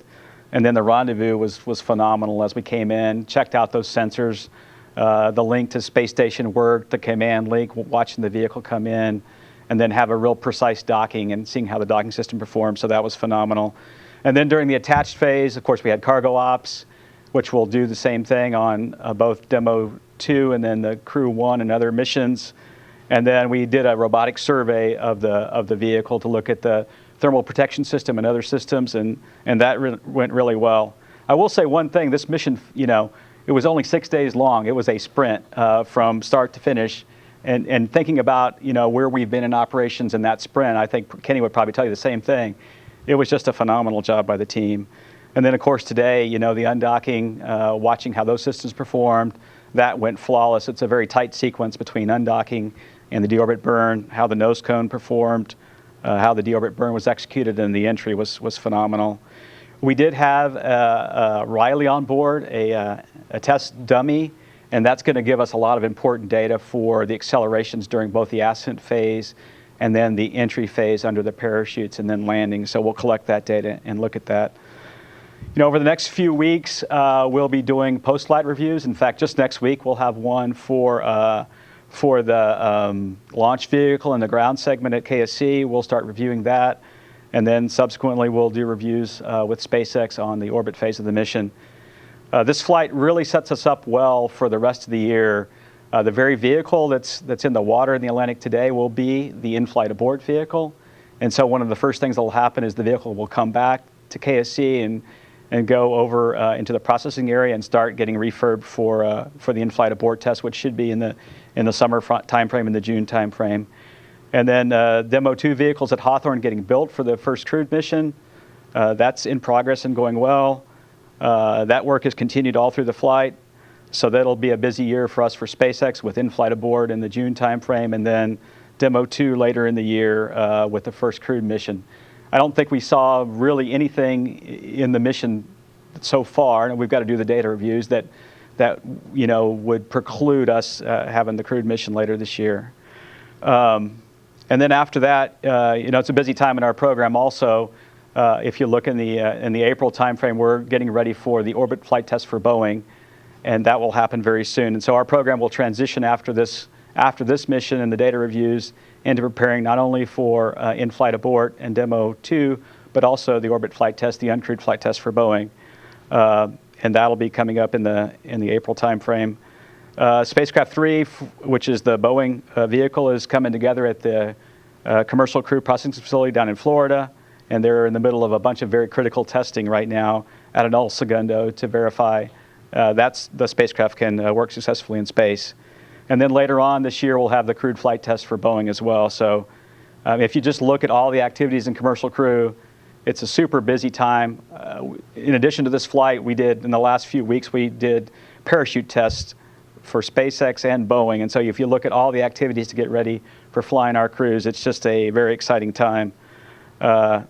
And then the rendezvous was phenomenal as we came in, checked out those sensors. The link to Space Station worked, the command link, watching the vehicle come in, and then have a real precise docking and seeing how the docking system performed. So that was phenomenal. And then during the attached phase, of course, we had cargo ops, which will do the same thing on both Demo 2 and then the Crew 1 and other missions. And then we did a robotic survey of the vehicle to look at the thermal protection system and other systems, and that went really well. I will say one thing, this mission, you know, it was only 6 days long. It was a sprint from start to finish. And thinking about, you know, where we've been in operations in that sprint, I think Kenny would probably tell you the same thing. It was just a phenomenal job by the team. And then, of course, today, the undocking, watching how those systems performed, that went flawless. It's a very tight sequence between undocking and the deorbit burn, how the nose cone performed, how the deorbit burn was executed, and the entry was phenomenal. We did have Riley on board, a test dummy, and that's going to give us a lot of important data for the accelerations during both the ascent phase and then the entry phase under the parachutes and then landing. So we'll collect that data and look at that. Over the next few weeks, we'll be doing post-flight reviews. In fact, just next week, we'll have one for the launch vehicle and the ground segment at KSC. We'll start reviewing that. And then subsequently, we'll do reviews with SpaceX on the orbit phase of the mission. This flight really sets us up well for the rest of the year. The very vehicle that's in the water in the Atlantic today will be the in-flight abort vehicle. And so one of the first things that will happen is the vehicle will come back to KSC and go over into the processing area and start getting refurbed for the in-flight abort test, which should be in the summer timeframe, in the June timeframe. And then Demo 2 vehicles at Hawthorne getting built for the first crewed mission. That's in progress and going well. That work has continued all through the flight. So that'll be a busy year for us for SpaceX with in-flight abort in the June timeframe, and then Demo 2 later in the year with the first crewed mission. I don't think we saw really anything in the mission so far, and we've got to do the data reviews that would preclude us having the crewed mission later this year. And then after that, it's a busy time in our program also. If you look in the April timeframe, we're getting ready for the orbit flight test for Boeing, and that will happen very soon. And so our program will transition after this mission and the data reviews into preparing not only for in-flight abort and Demo 2, but also the orbit flight test, the uncrewed flight test for Boeing. And that'll be coming up in the April timeframe. Spacecraft 3, which is the Boeing vehicle, is coming together at the Commercial Crew Processing Facility down in Florida, and they're in the middle of a bunch of very critical testing right now at an El Segundo to verify that the spacecraft can work successfully in space. And then later on this year, we'll have the crewed flight test for Boeing as well. So if you just look at all the activities in Commercial Crew, it's a super busy time. In addition to this flight, in the last few weeks, we did parachute tests for SpaceX and Boeing. And so if you look at all the activities to get ready for flying our crews, it's just a very exciting time.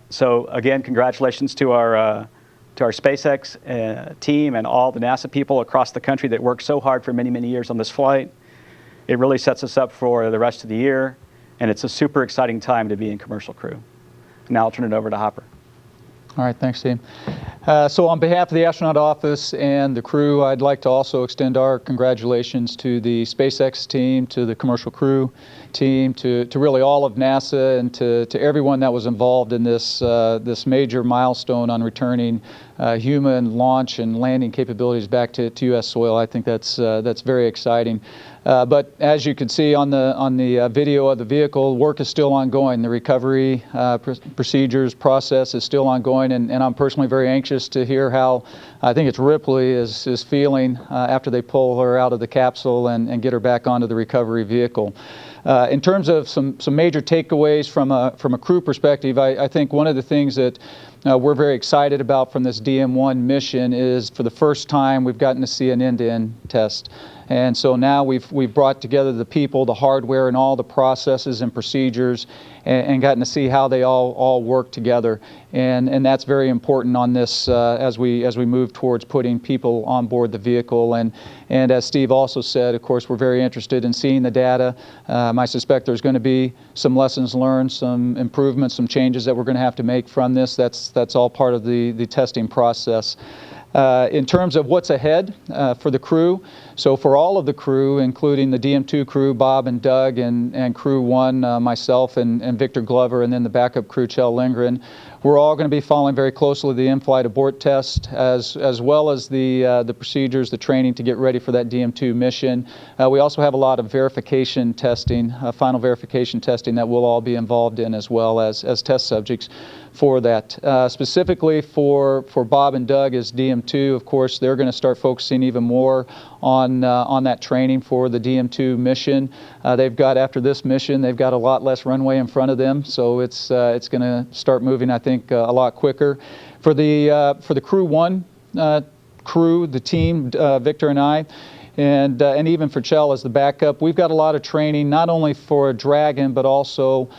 So again, congratulations to our SpaceX team and all the NASA people across the country that worked so hard for many, many years on this flight. It really sets us up for the rest of the year, and it's a super exciting time to be in Commercial Crew. Now I'll turn it over to Hopper. All right, thanks, Steve. So on behalf of the astronaut office and the crew, I'd like to also extend our congratulations to the SpaceX team, to the Commercial Crew team, to really all of NASA, and to everyone that was involved in this major milestone on returning human launch and landing capabilities back to U.S. soil. I think that's very exciting. But as you can see on the video of the vehicle, work is still ongoing. The recovery procedures process is still ongoing, and I'm personally very anxious to hear how I think it's Ripley is feeling after they pull her out of the capsule and get her back onto the recovery vehicle. In terms of some major takeaways from a crew perspective, I think one of the things that we're very excited about from this DM1 mission is, for the first time, we've gotten to see an end-to-end test. And so now we've brought together the people, the hardware, and all the processes and procedures, and gotten to see how they all work together. And that's very important on this as we move towards putting people on board the vehicle. And as Steve also said, of course, we're very interested in seeing the data. I suspect there's going to be some lessons learned, some improvements, some changes that we're going to have to make from this. That's all part of the testing process. In terms of what's ahead for the crew, so for all of the crew, including the DM2 crew, Bob and Doug, and Crew 1, myself and Victor Glover, and then the backup crew, Kjell Lindgren, we're all going to be following very closely the in-flight abort test, as well as the procedures, the training to get ready for that DM2 mission. We also have a lot of verification testing, final verification testing that we'll all be involved in, as well as test subjects for that. Specifically for Bob and Doug as DM2, of course, they're going to start focusing even more on that training for the DM2 mission. After this mission, they've got a lot less runway in front of them, so it's going to start moving, I think, think, a lot quicker. For the Crew 1 crew, the team, Victor and I, and even for Chell as the backup, we've got a lot of training, not only for Dragon, but also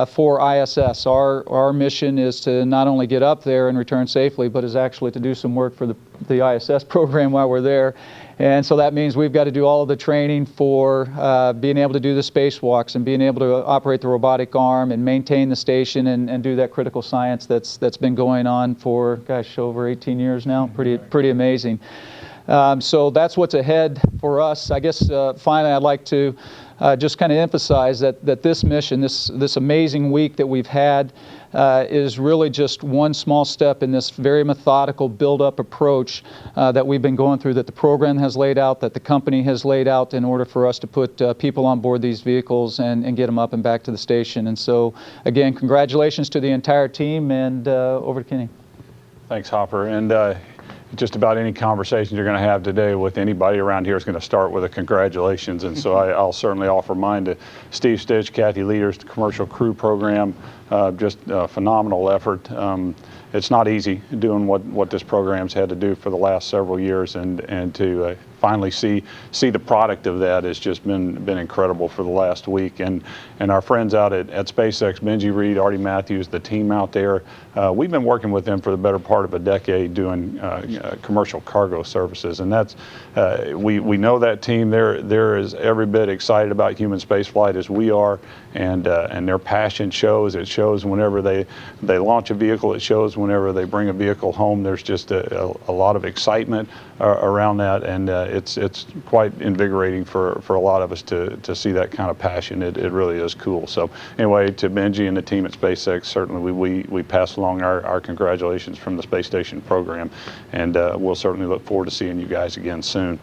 for ISS. Our mission is to not only get up there and return safely, but is actually to do some work for the ISS program while we're there. And so that means we've got to do all of the training for being able to do the spacewalks and being able to operate the robotic arm and maintain the station and do that critical science that's been going on for, gosh, over 18 years now. Pretty amazing. So that's what's ahead for us. I guess finally I'd like to just kind of emphasize that this mission, this amazing week that we've had, is really just one small step in this very methodical build-up approach that we've been going through, that the program has laid out, that the company has laid out in order for us to put people on board these vehicles and get them up and back to the station. And so, again, congratulations to the entire team, and over to Kenny. Thanks, Hopper. And just about any conversation you're going to have today with anybody around here is going to start with a congratulations. And so I'll certainly offer mine to Steve Stitch, Kathy Leaders, the Commercial Crew Program. Just a phenomenal effort. It's not easy doing what this program's had to do for the last several years, and to finally see the product of that has just been incredible for the last week. And our friends out at SpaceX, Benji Reed, Artie Matthews, the team out there, we've been working with them for the better part of a decade doing commercial cargo services, and that's we know that team. They're as every bit excited about human spaceflight as we are, and their passion shows. It shows whenever they launch a vehicle. It shows whenever they bring a vehicle home. There's just a lot of excitement around that, and it's quite invigorating for a lot of us to see that kind of passion. It really is cool. So anyway, to Benji and the team at SpaceX, certainly we pass along our congratulations from the space station program, and we'll certainly look forward to seeing you guys again soon.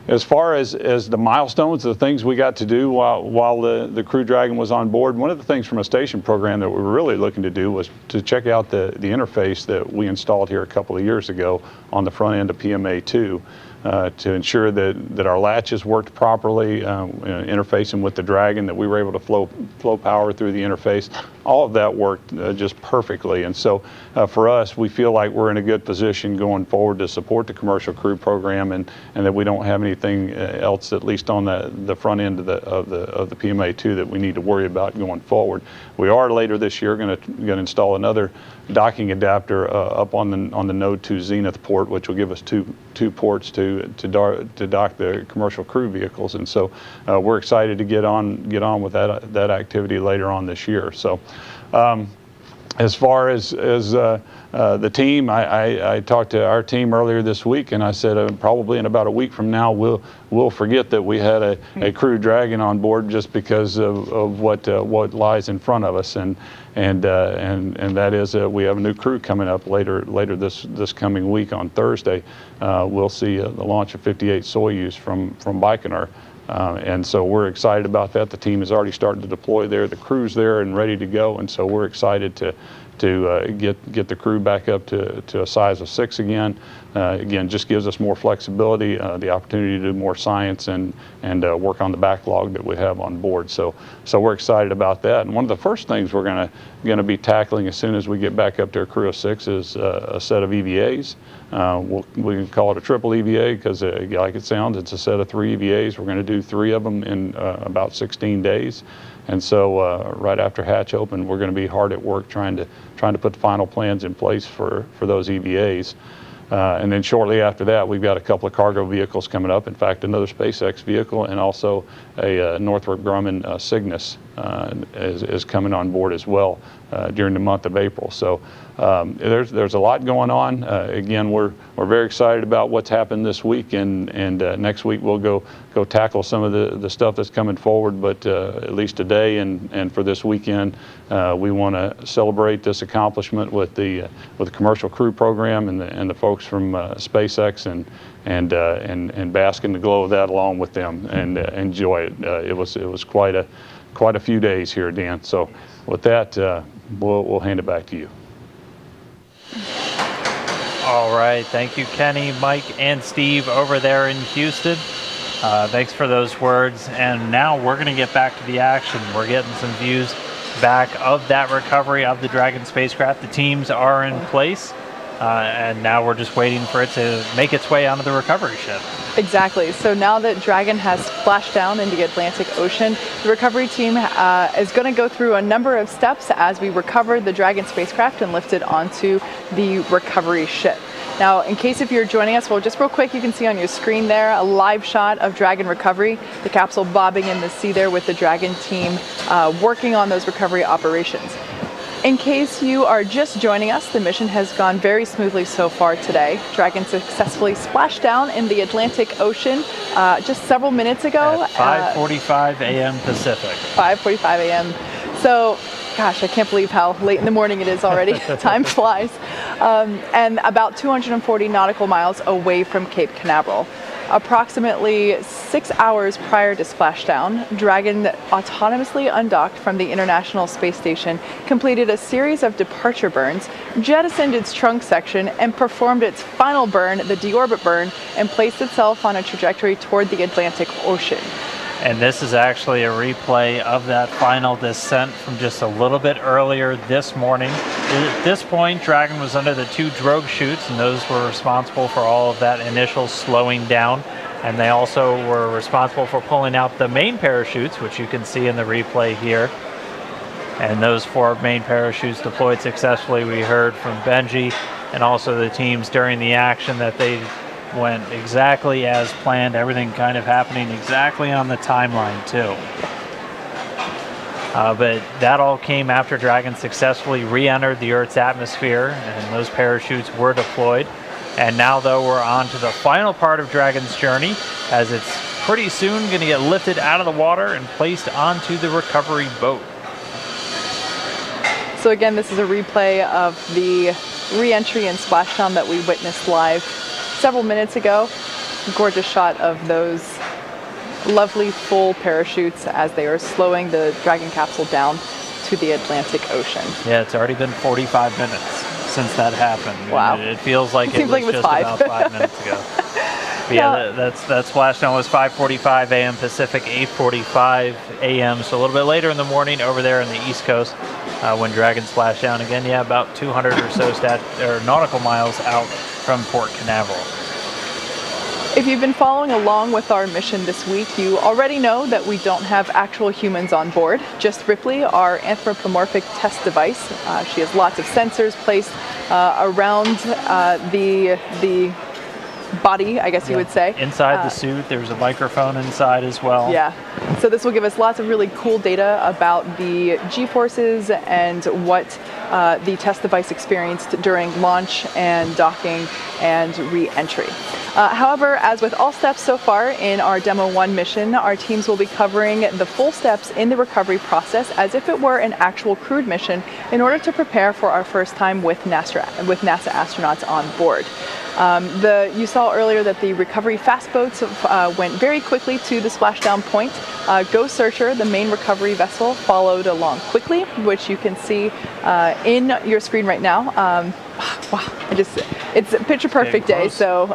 As far as the milestones, the things we got to do while the Crew Dragon was on board, one of the things from a station program that we were really looking to do was to check out the interface that we installed here a couple of years ago on the front end of PMA-2 to ensure that our latches worked properly, interfacing with the Dragon, that we were able to flow power through the interface. All of that worked just perfectly. And so for us, we feel like we're in a good position going forward to support the Commercial Crew Program, and that we don't have anything else, at least on the front end of the PMA-2, that we need to worry about going forward. We are later this year going to install another docking adapter up on the Node 2 Zenith port, which will give us two ports to dock the commercial crew vehicles, and so we're excited to get on with that activity later on this year. So as far as the team, I talked to our team earlier this week, and I said probably in about a week from now we'll forget that we had a Crew Dragon on board, just because of what lies in front of us, and that is we have a new crew coming up later this coming week on Thursday. We'll see the launch of 58 Soyuz from Baikonur. And so we're excited about that. The team has already started to deploy there. The crew's there and ready to go, and so we're excited to get the crew back up to a size of 6 again. Again, just gives us more flexibility, the opportunity to do more science and work on the backlog that we have on board. So we're excited about that. And one of the first things we're going to be tackling as soon as we get back up to a crew of 6 is a set of EVAs. We can call it a triple EVA because, like it sounds, it's a set of 3 EVAs. We're going to do 3 of them in about 16 days. And so right after hatch open, we're going to be hard at work trying to put the final plans in place for those EVAs. And then shortly after that, we've got a couple of cargo vehicles coming up. In fact, another SpaceX vehicle, and also a Northrop Grumman Cygnus is coming on board as well during the month of April. So there's a lot going on. Again, we're very excited about what's happened this week, and next week we'll go tackle some of the stuff that's coming forward. But at least today and for this weekend, we want to celebrate this accomplishment with the Commercial Crew Program and the folks from SpaceX, and bask in the glow of that along with them and enjoy it. It was quite a few days here, Dan. So with that, we'll hand it back to you. All right, thank you, Kenny, Mike, and Steve over there in Houston. Thanks for those words. And now we're going to get back to the action. We're getting some views back of that recovery of the Dragon spacecraft. The teams are in place, and now we're just waiting for it to make its way onto the recovery ship. Exactly. So now that Dragon has splashed down in the Atlantic Ocean, the recovery team is going to go through a number of steps as we recover the Dragon spacecraft and lift it onto the recovery ship. Now, in case if you're joining us, well, just real quick, you can see on your screen there a live shot of Dragon recovery, the capsule bobbing in the sea there with the Dragon team working on those recovery operations. In case you are just joining us, the mission has gone very smoothly so far today. Dragon successfully splashed down in the Atlantic Ocean just several minutes ago. At 5:45 a.m. Pacific. 5:45 a.m. So, gosh, I can't believe how late in the morning it is already. Time flies. And about 240 nautical miles away from Cape Canaveral. Approximately 6 hours prior to splashdown, Dragon autonomously undocked from the International Space Station, completed a series of departure burns, jettisoned its trunk section, and performed its final burn, the deorbit burn, and placed itself on a trajectory toward the Atlantic Ocean. And this is actually a replay of that final descent from just a little bit earlier this morning. At this point, Dragon was under the 2 drogue chutes, and those were responsible for all of that initial slowing down. And they also were responsible for pulling out the main parachutes, which you can see in the replay here. And those 4 main parachutes deployed successfully. We heard from Benji and also the teams during the action that they went exactly as planned, everything kind of happening exactly on the timeline too. But that all came after Dragon successfully re-entered the Earth's atmosphere, and those parachutes were deployed. And now though, we're on to the final part of Dragon's journey, as it's pretty soon going to get lifted out of the water and placed onto the recovery boat. So again, this is a replay of the re-entry and splashdown that we witnessed live several minutes ago. Gorgeous shot of those lovely full parachutes as they are slowing the Dragon capsule down to the Atlantic Ocean. Yeah, it's already been 45 minutes since that happened. Wow. It feels like it was like just about 5 minutes ago. But yeah, that splashdown was 5:45 a.m. Pacific, 8:45 a.m. So a little bit later in the morning over there on the East Coast when Dragon splashed down again. Yeah, about 200 or so nautical miles out from Port Canaveral. If you've been following along with our mission this week, you already know that we don't have actual humans on board, just Ripley, our anthropomorphic test device. She has lots of sensors placed around the body, I guess you would say. Inside the suit, there's a microphone inside as well. Yeah. So this will give us lots of really cool data about the G-forces and what the test device experienced during launch and docking and re-entry. However, as with all steps so far in our Demo 1 mission, our teams will be covering the full steps in the recovery process as if it were an actual crewed mission in order to prepare for our first time with NASA astronauts on board. You saw earlier that the recovery fast boats went very quickly to the splashdown point. Go Searcher, the main recovery vessel, followed along quickly, which you can see in your screen right now. Wow, it's a picture perfect day, so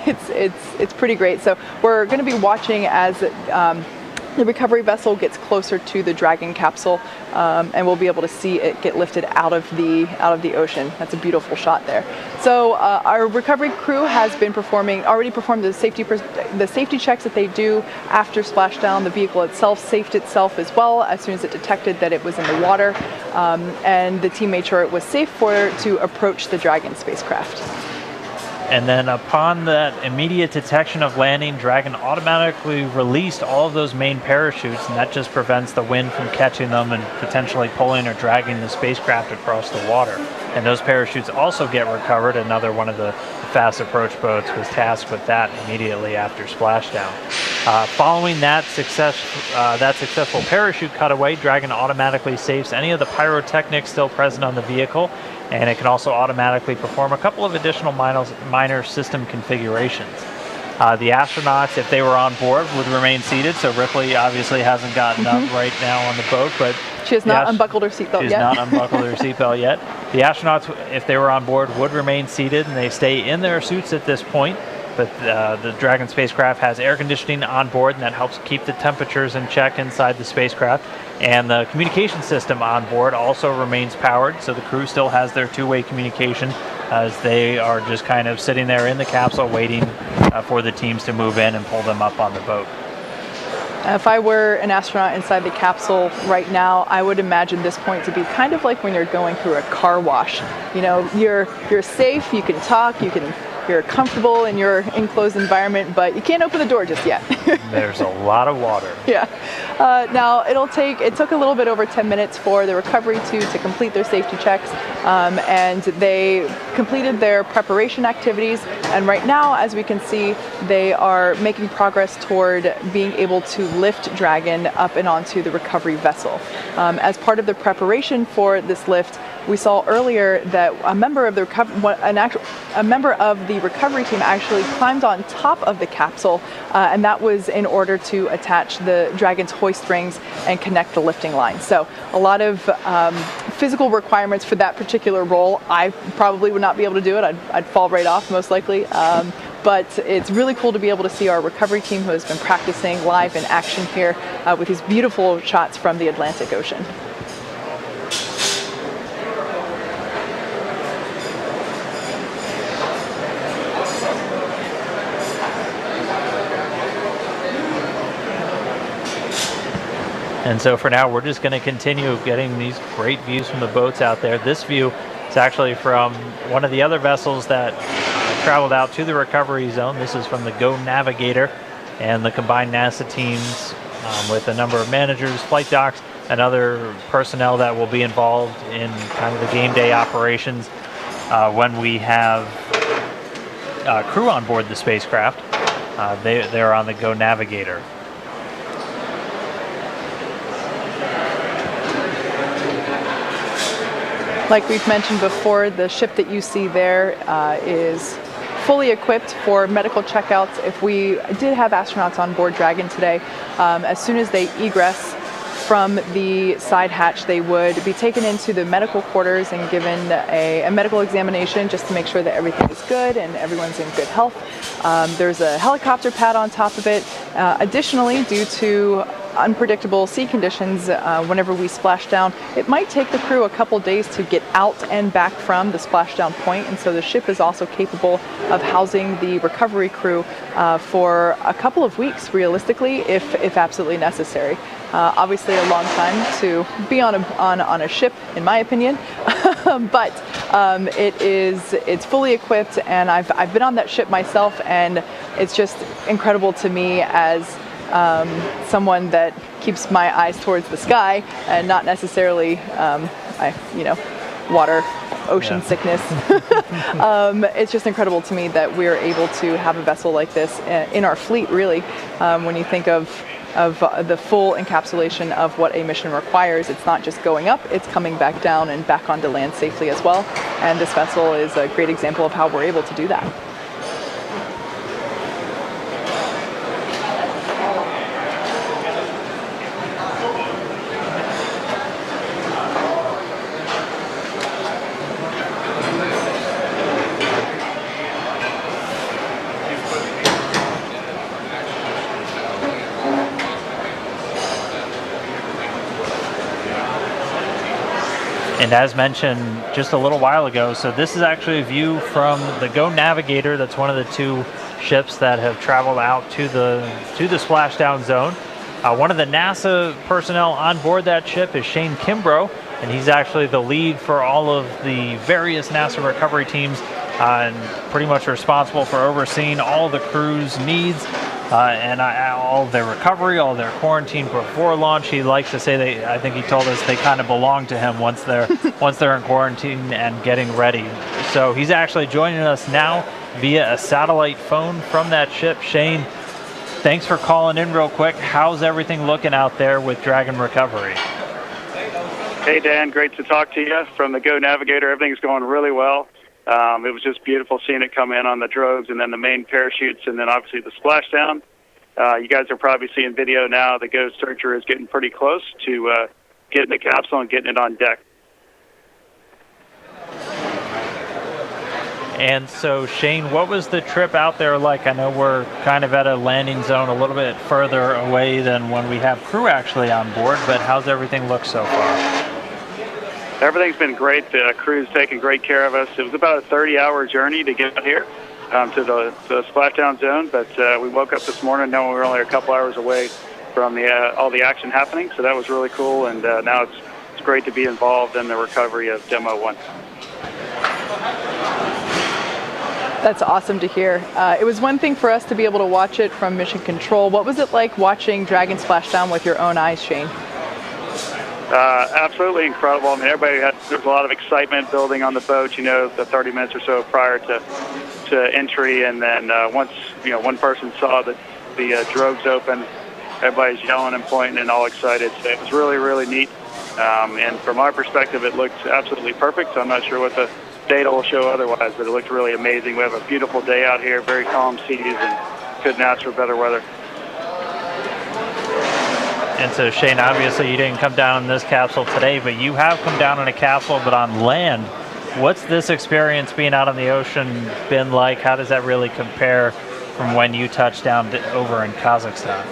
it's pretty great. So we're going to be watching as the recovery vessel gets closer to the Dragon capsule, and we'll be able to see it get lifted out of the ocean. That's a beautiful shot there. So our recovery crew has been already performed the safety checks that they do after splashdown. The vehicle itself safed itself as well as soon as it detected that it was in the water, and the team made sure it was safe to approach the Dragon spacecraft. And then upon that immediate detection of landing, Dragon automatically released all of those main parachutes, and that just prevents the wind from catching them and potentially pulling or dragging the spacecraft across the water. And those parachutes also get recovered. Another one of the fast approach boats was tasked with that immediately after splashdown. Following that successful parachute cutaway, Dragon automatically saves any of the pyrotechnics still present on the vehicle, and it can also automatically perform a couple of additional minor system configurations. The astronauts, if they were on board, would remain seated, so Ripley obviously hasn't gotten up right now on the boat, but she has not unbuckled her seatbelt yet. She has not unbuckled her seatbelt yet. The astronauts, if they were on board, would remain seated, and they stay in their suits at this point. But the Dragon spacecraft has air conditioning on board, and that helps keep the temperatures in check inside the spacecraft. And the communication system on board also remains powered, so the crew still has their two-way communication as they are just kind of sitting there in the capsule waiting for the teams to move in and pull them up on the boat. If I were an astronaut inside the capsule right now, I would imagine this point to be kind of like when you're going through a car wash. You know, you're safe, you can talk, you're comfortable in your enclosed environment, but you can't open the door just yet. There's a lot of water. Yeah. Now it took a little bit over 10 minutes for the recovery to complete their safety checks, and they completed their preparation activities. And right now, as we can see, they are making progress toward being able to lift Dragon up and onto the recovery vessel. As part of the preparation for this lift, we saw earlier that a member of the recovery team actually climbed on top of the capsule, and that was in order to attach the Dragon's hoist rings and connect the lifting line. So a lot of physical requirements for that particular role. I probably would not be able to do it. I'd fall right off most likely. But it's really cool to be able to see our recovery team who has been practicing live in action here with these beautiful shots from the Atlantic Ocean. And so for now, we're just going to continue getting these great views from the boats out there. This view is actually from one of the other vessels that traveled out to the recovery zone. This is from the Go Navigator and the combined NASA teams with a number of managers, flight docs, and other personnel that will be involved in kind of the game day operations when we have crew on board the spacecraft. They're on the Go Navigator. Like we've mentioned before, the ship that you see there is fully equipped for medical checkouts. If we did have astronauts on board Dragon today, as soon as they egress from the side hatch, they would be taken into the medical quarters and given a medical examination just to make sure that everything is good and everyone's in good health. There's a helicopter pad on top of it. Additionally, due to unpredictable sea conditions, whenever we splash down, it might take the crew a couple days to get out and back from the splashdown point, and so the ship is also capable of housing the recovery crew for a couple of weeks, realistically, if absolutely necessary. Obviously, a long time to be on a ship, in my opinion, but it's fully equipped, and I've been on that ship myself, and it's just incredible to me as someone that keeps my eyes towards the sky and not necessarily, water, ocean sickness. It's just incredible to me that we're able to have a vessel like this in our fleet, really. When you think of the full encapsulation of what a mission requires, it's not just going up, it's coming back down and back onto land safely as well. And this vessel is a great example of how we're able to do that. And as mentioned just a little while ago, so this is actually a view from the Go Navigator. That's one of the two ships that have traveled out to the splashdown zone. One of the NASA personnel on board that ship is Shane Kimbrough, and he's actually the lead for all of the various NASA recovery teams and pretty much responsible for overseeing all the crew's needs and all their recovery, all their quarantine before launch. He likes to say I think he told us they kind of belong to him once they're in quarantine and getting ready. So he's actually joining us now via a satellite phone from that ship. Shane, thanks for calling in real quick. How's everything looking out there with Dragon recovery? Hey Dan, great to talk to you from the Go Navigator. Everything's going really well. It was just beautiful seeing it come in on the drogues and then the main parachutes and then obviously the splashdown. You guys are probably seeing video now. The Go Searcher is getting pretty close to getting the capsule and getting it on deck. And so, Shane, what was the trip out there like? I know we're kind of at a landing zone a little bit further away than when we have crew actually on board, but how's everything look so far? Everything's been great. The crew's taken great care of us. It was about a 30-hour journey to get out here to the splashdown zone, but we woke up this morning knowing we were only a couple hours away from all the action happening, so that was really cool, and now it's great to be involved in the recovery of Demo 1. That's awesome to hear. It was one thing for us to be able to watch it from Mission Control. What was it like watching Dragon splash down with your own eyes, Shane? Absolutely incredible. I mean, there was a lot of excitement building on the boat, the 30 minutes or so prior to entry, and then once one person saw the drogues open, everybody's yelling and pointing and all excited. So it was really, really neat. And from our perspective, it looked absolutely perfect. So I'm not sure what the data will show otherwise, but it looked really amazing. We have a beautiful day out here, very calm seas, and couldn't ask for better weather. And so, Shane, obviously you didn't come down in this capsule today, but you have come down in a capsule, but on land. What's this experience being out on the ocean been like? How does that really compare from when you touched down over in Kazakhstan?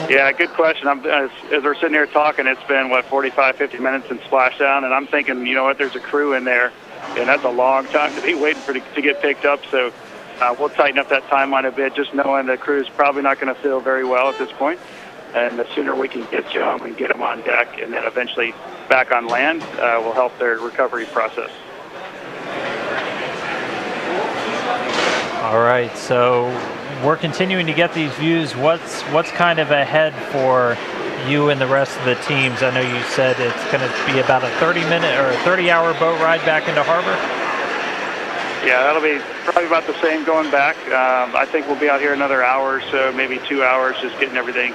Yeah, good question. As we're sitting here talking, it's been, 45, 50 minutes in splashdown, and I'm thinking, there's a crew in there, and that's a long time to be waiting to get picked up, so we'll tighten up that timeline a bit, just knowing the crew's probably not going to feel very well at this point. And the sooner we can get you home and get them on deck and then eventually back on land will help their recovery process. All right, so we're continuing to get these views. What's kind of ahead for you and the rest of the teams? I know you said it's going to be about a 30-minute or a 30-hour boat ride back into harbor. Yeah, that'll be probably about the same going back. I think we'll be out here another hour or so, maybe 2 hours, just getting everything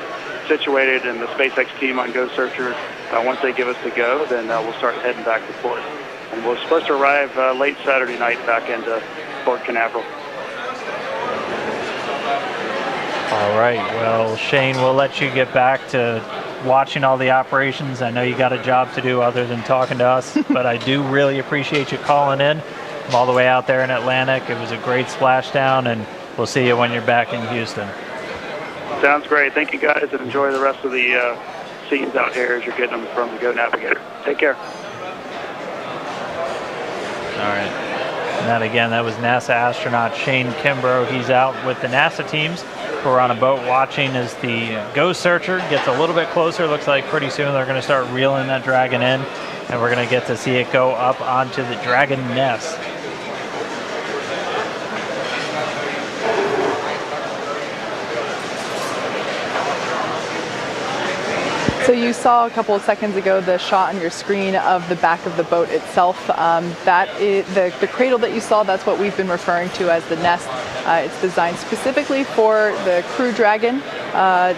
situated, and the SpaceX team on Go Searcher, once they give us the go, then we'll start heading back to port. And we're supposed to arrive late Saturday night back into Port Canaveral. All right, well, Shane, we'll let you get back to watching all the operations. I know you got a job to do other than talking to us, but I do really appreciate you calling in from all the way out there in Atlantic. It was a great splashdown, and we'll see you when you're back in Houston. Sounds great. Thank you, guys, and enjoy the rest of the scenes out here as you're getting them from the Go Navigator. Take care. All right. And that was NASA astronaut Shane Kimbrough. He's out with the NASA teams who are on a boat watching as the Go Searcher gets a little bit closer. Looks like pretty soon they're going to start reeling that Dragon in, and we're going to get to see it go up onto the Dragon nest. So you saw a couple of seconds ago the shot on your screen of the back of the boat itself. That is the cradle that you saw. That's what we've been referring to as the nest. It's designed specifically for the Crew Dragon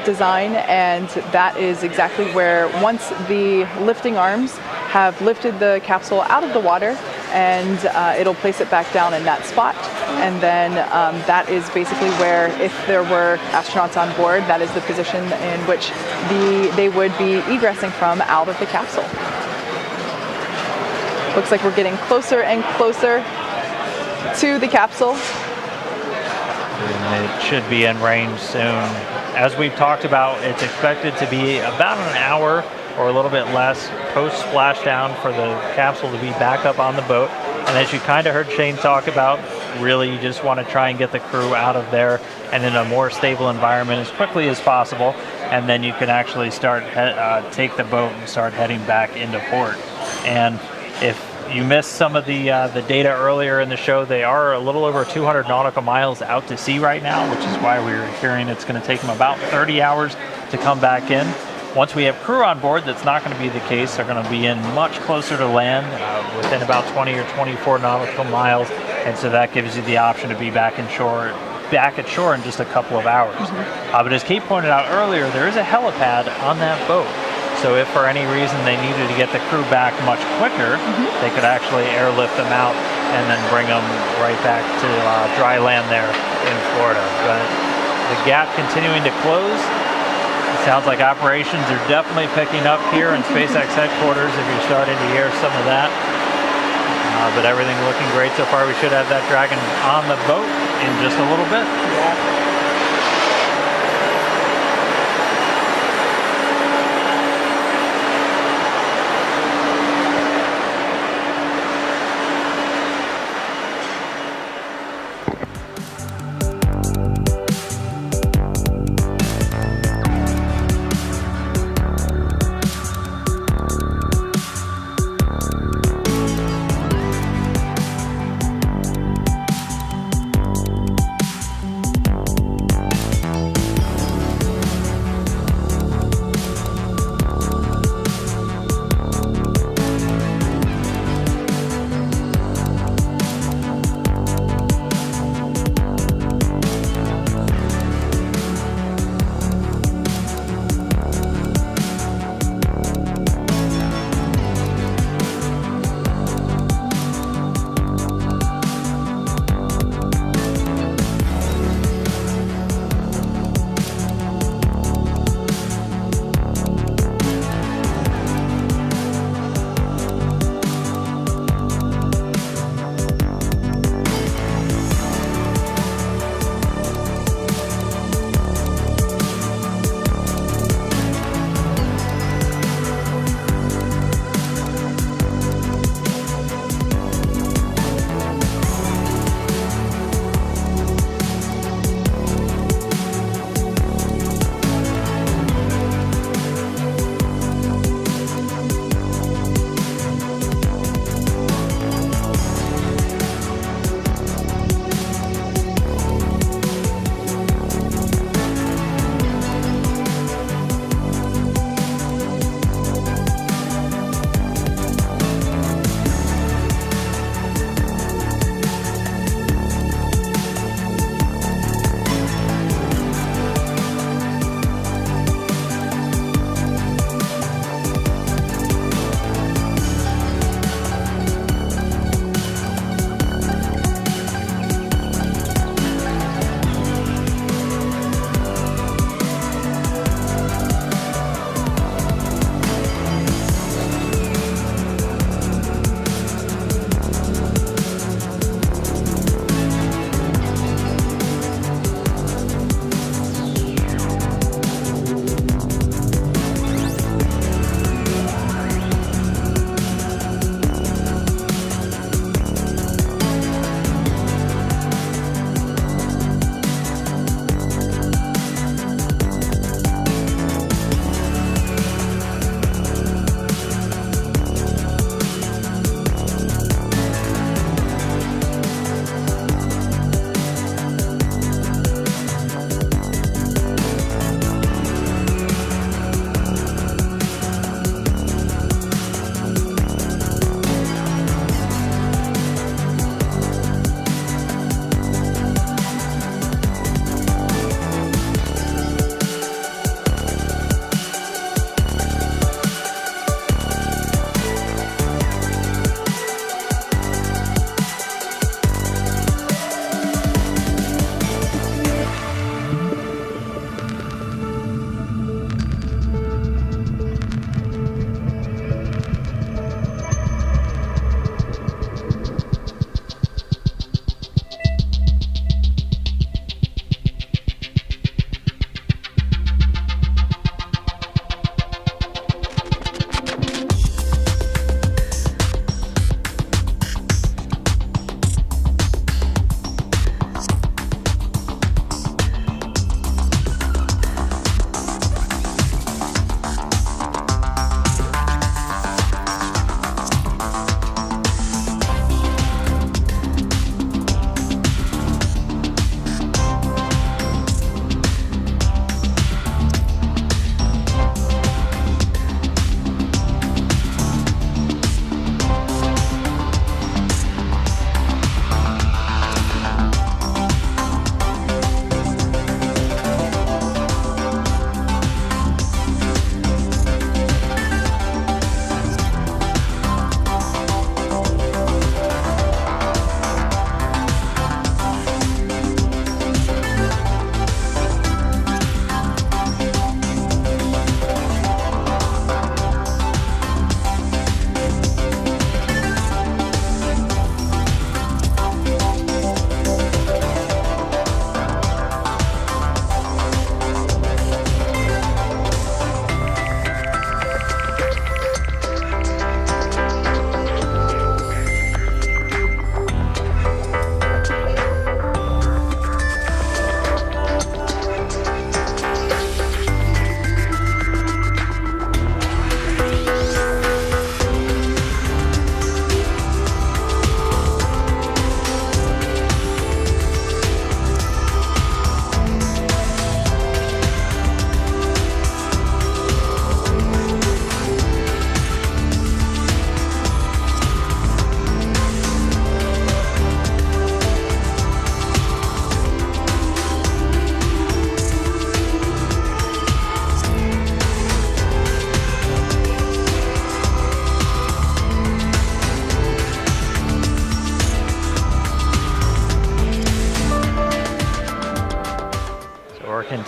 design, and that is exactly where, once the lifting arms have lifted the capsule out of the water, and it'll place it back down in that spot. And then that is basically where, if there were astronauts on board, that is the position in which they would be egressing from out of the capsule. Looks like we're getting closer and closer to the capsule. And it should be in range soon. As we've talked about, it's expected to be about an hour or a little bit less post splashdown for the capsule to be back up on the boat. And as you kind of heard Shane talk about, really you just want to try and get the crew out of there and in a more stable environment as quickly as possible, and then you can actually start take the boat and start heading back into port. And if you missed some of the data earlier in the show, they are a little over 200 nautical miles out to sea right now, which is why we were hearing it's going to take them about 30 hours to come back in. Once we have crew on board, that's not going to be the case. They're going to be in much closer to land, within about 20 or 24 nautical miles, and so that gives you the option to be back at shore in just a couple of hours. But as Kate pointed out earlier, there is a helipad on that boat. So if for any reason they needed to get the crew back much quicker, they could actually airlift them out and then bring them right back to dry land there in Florida. But the gap continuing to close. It sounds like operations are definitely picking up here in SpaceX headquarters, if you're starting to hear some of that. But everything looking great so far. We should have that Dragon on the boat in just a little bit.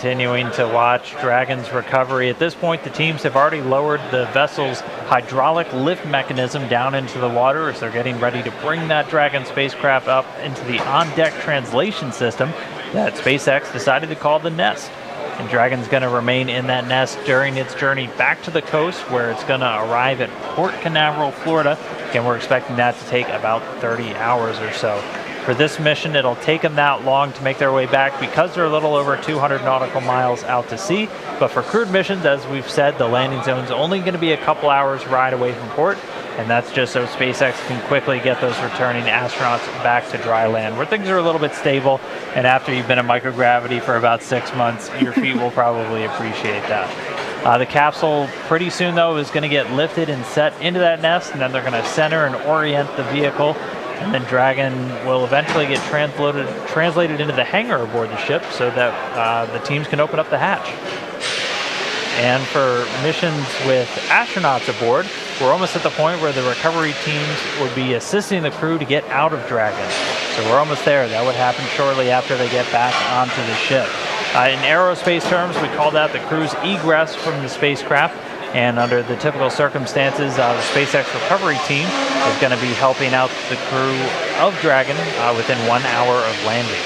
continuing to watch Dragon's recovery. At this point, the teams have already lowered the vessel's hydraulic lift mechanism down into the water as they're getting ready to bring that Dragon spacecraft up into the on-deck translation system that SpaceX decided to call the Nest. And Dragon's going to remain in that nest during its journey back to the coast, where it's going to arrive at Port Canaveral, Florida. Again, we're expecting that to take about 30 hours or so. For this mission, it'll take them that long to make their way back because they're a little over 200 nautical miles out to sea. But for crewed missions, as we've said, the landing zone's only going to be a couple hours ride away from port. And that's just so SpaceX can quickly get those returning astronauts back to dry land, where things are a little bit stable. And after you've been in microgravity for about 6 months, your feet will probably appreciate that. The capsule pretty soon, though, is going to get lifted and set into that nest, and then they're going to center and orient the vehicle. And then Dragon will eventually get translated into the hangar aboard the ship so that the teams can open up the hatch. And for missions with astronauts aboard, we're almost at the point where the recovery teams would be assisting the crew to get out of Dragon. So we're almost there. That would happen shortly after they get back onto the ship. In aerospace terms, we call that the crew's egress from the spacecraft. And under the typical circumstances, the SpaceX recovery team is going to be helping out the crew of Dragon within 1 hour of landing.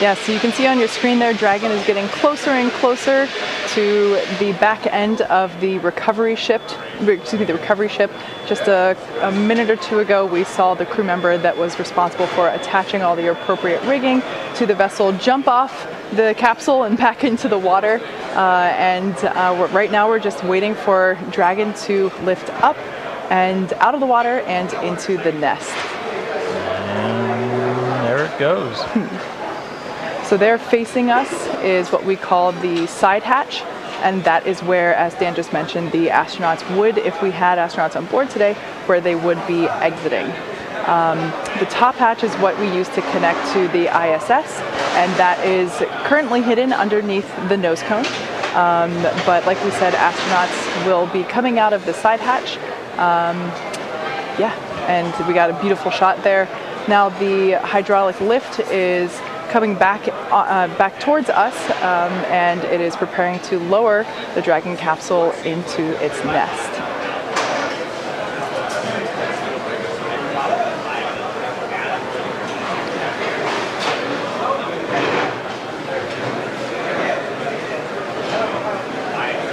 Yeah, so you can see on your screen there, Dragon is getting closer and closer to the back end of the recovery ship. Just a minute or two ago, we saw the crew member that was responsible for attaching all the appropriate rigging to the vessel jump off the capsule and back into the water. Right now we're just waiting for Dragon to lift up and out of the water and into the nest. And there it goes. So there facing us is what we call the side hatch, and that is where, as Dan just mentioned, the astronauts would, if we had astronauts on board today, where they would be exiting. The top hatch is what we use to connect to the ISS, and that is currently hidden underneath the nose cone. But like we said, astronauts will be coming out of the side hatch. And we got a beautiful shot there. Now the hydraulic lift is coming back towards us, and it is preparing to lower the Dragon capsule into its nest.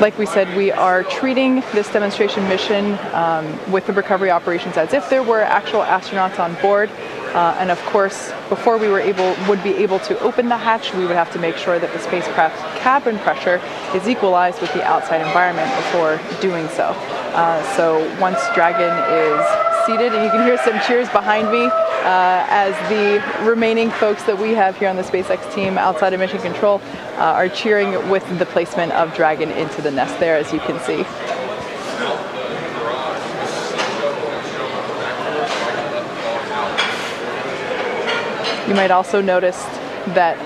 Like we said, we are treating this demonstration mission with the recovery operations as if there were actual astronauts on board. And of course, before we would be able to open the hatch, we would have to make sure that the spacecraft's cabin pressure is equalized with the outside environment before doing so. So once Dragon is seated, and you can hear some cheers behind me as the remaining folks that we have here on the SpaceX team outside of Mission Control are cheering with the placement of Dragon into the nest there, as you can see. You might also notice that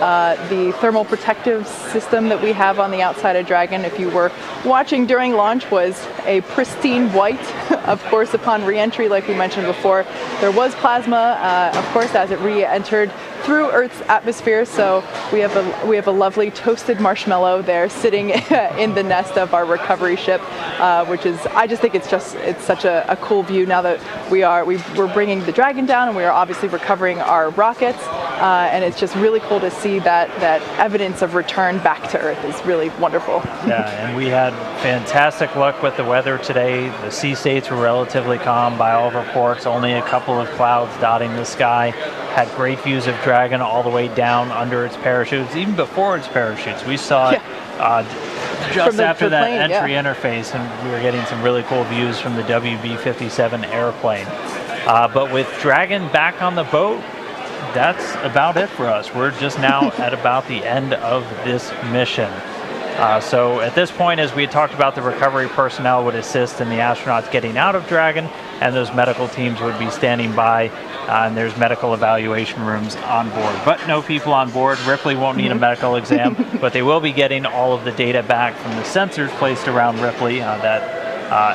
the thermal protective system that we have on the outside of Dragon, if you were watching during launch, was a pristine white. Of course, upon re-entry, like we mentioned before, there was plasma, of course, as it re-entered through Earth's atmosphere. So we have a lovely toasted marshmallow there sitting in the nest of our recovery ship, which is, I just think it's such a cool view now that we're bringing the Dragon down, and we are obviously recovering our rockets, and it's just really cool to see that evidence of return back to Earth is really wonderful. Yeah, and we had fantastic luck with the weather today. The sea states were relatively calm by all reports, only a couple of clouds dotting the sky. Had great views of Dragon all the way down under its parachutes, even before its parachutes. We saw it just after that entry interface, and we were getting some really cool views from the WB-57 airplane. But with Dragon back on the boat, that's about it for us. We're just now at about the end of this mission. So at this point, as we had talked about, the recovery personnel would assist in the astronauts getting out of Dragon, and those medical teams would be standing by, and there's medical evaluation rooms on board. But no people on board. Ripley won't need a medical exam, but they will be getting all of the data back from the sensors placed around Ripley, that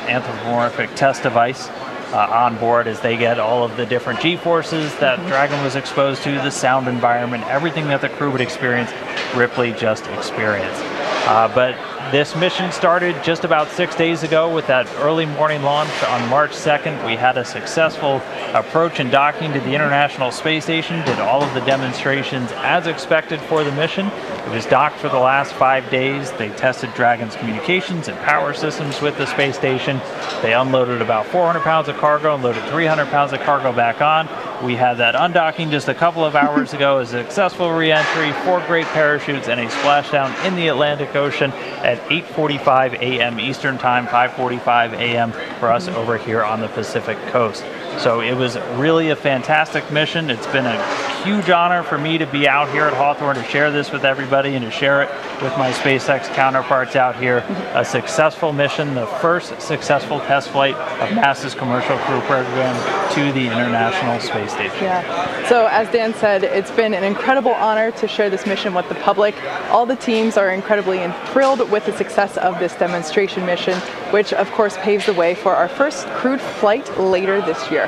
anthropomorphic test device. on board as they get all of the different G-forces that Dragon was exposed to, the sound environment, everything that the crew would experience, Ripley just experienced. But this mission started just about 6 days ago with that early morning launch on March 2nd. We had a successful approach and docking to the International Space Station, did all of the demonstrations as expected for the mission. It was docked for the last 5 days. They tested Dragon's communications and power systems with the space station. They unloaded about 400 pounds of cargo and loaded 300 pounds of cargo back on. We had that undocking just a couple of hours ago, a successful re-entry, 4 great parachutes, and a splashdown in the Atlantic Ocean at 8:45 a.m. Eastern Time, 5:45 a.m. for us over here on the Pacific Coast. So it was really a fantastic mission. It's been a huge honor for me to be out here at Hawthorne to share this with everybody and to share it with my SpaceX counterparts out here. A successful mission, the first successful test flight of NASA's Commercial Crew Program to the International Space Station. Yeah. So as Dan said, it's been an incredible honor to share this mission with the public. All the teams are incredibly thrilled with the success of this demonstration mission, which of course paves the way for our first crewed flight later this year.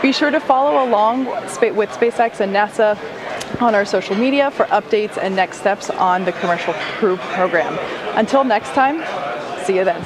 Be sure to follow along with SpaceX and NASA on our social media for updates and next steps on the Commercial Crew Program. Until next time, see you then.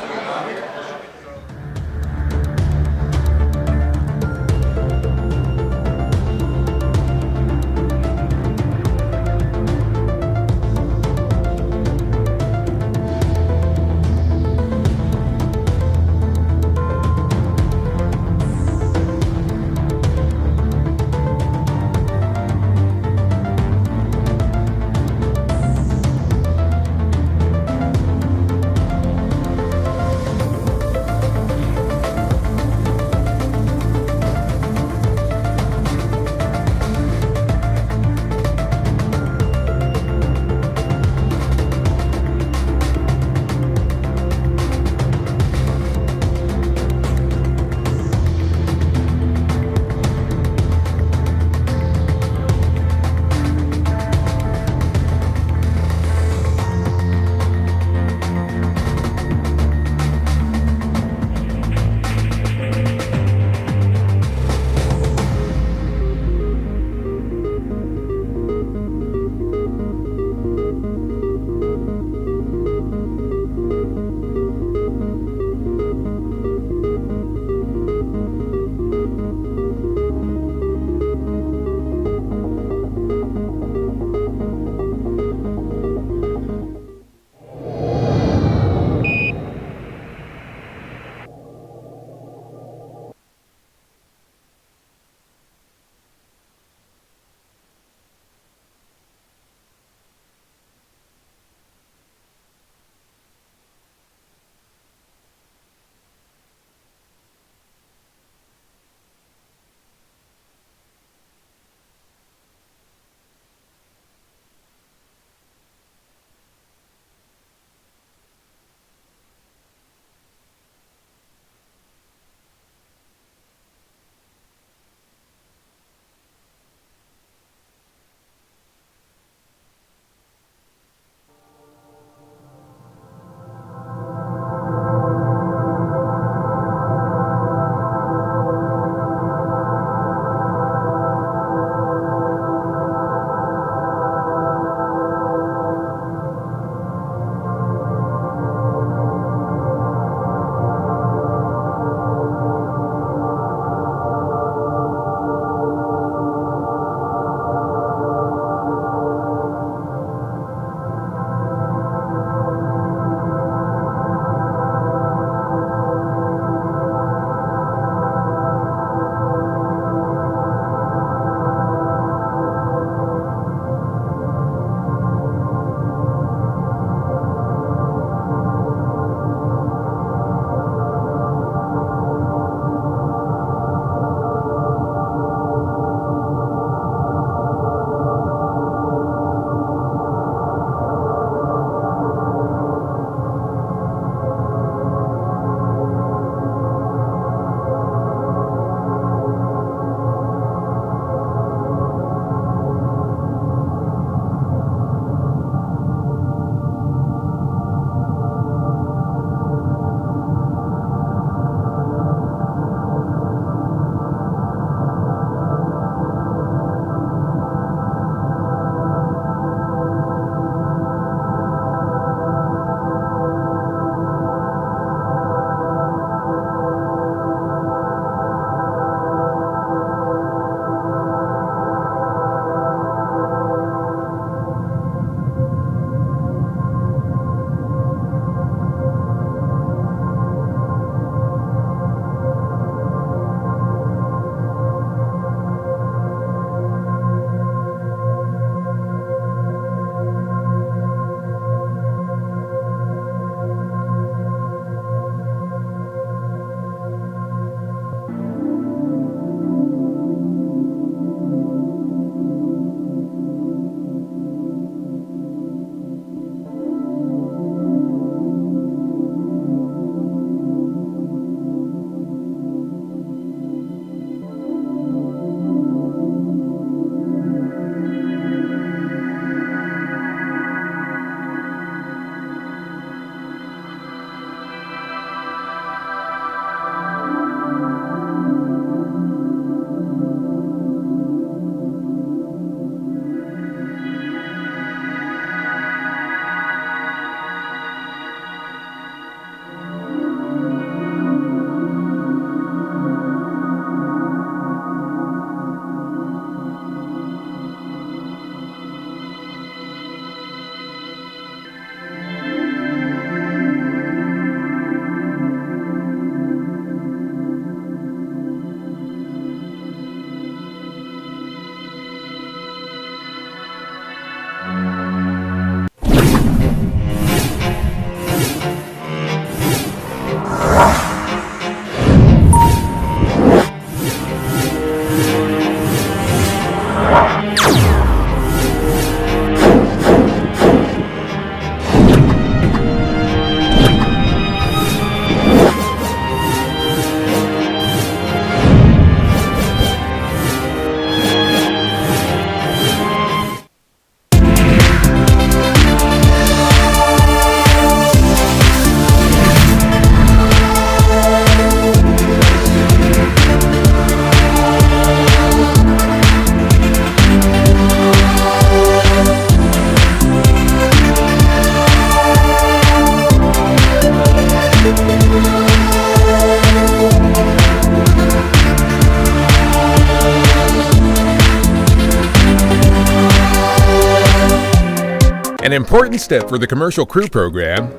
important step for the Commercial Crew program,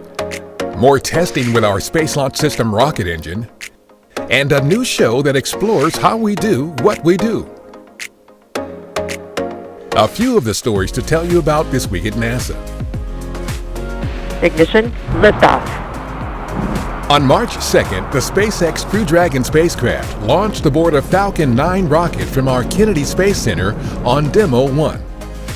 more testing with our Space Launch System rocket engine, and a new show that explores how we do what we do. A few of the stories to tell you about this week at NASA. Ignition, liftoff. On March 2nd, the SpaceX Crew Dragon spacecraft launched aboard a Falcon 9 rocket from our Kennedy Space Center on Demo 1.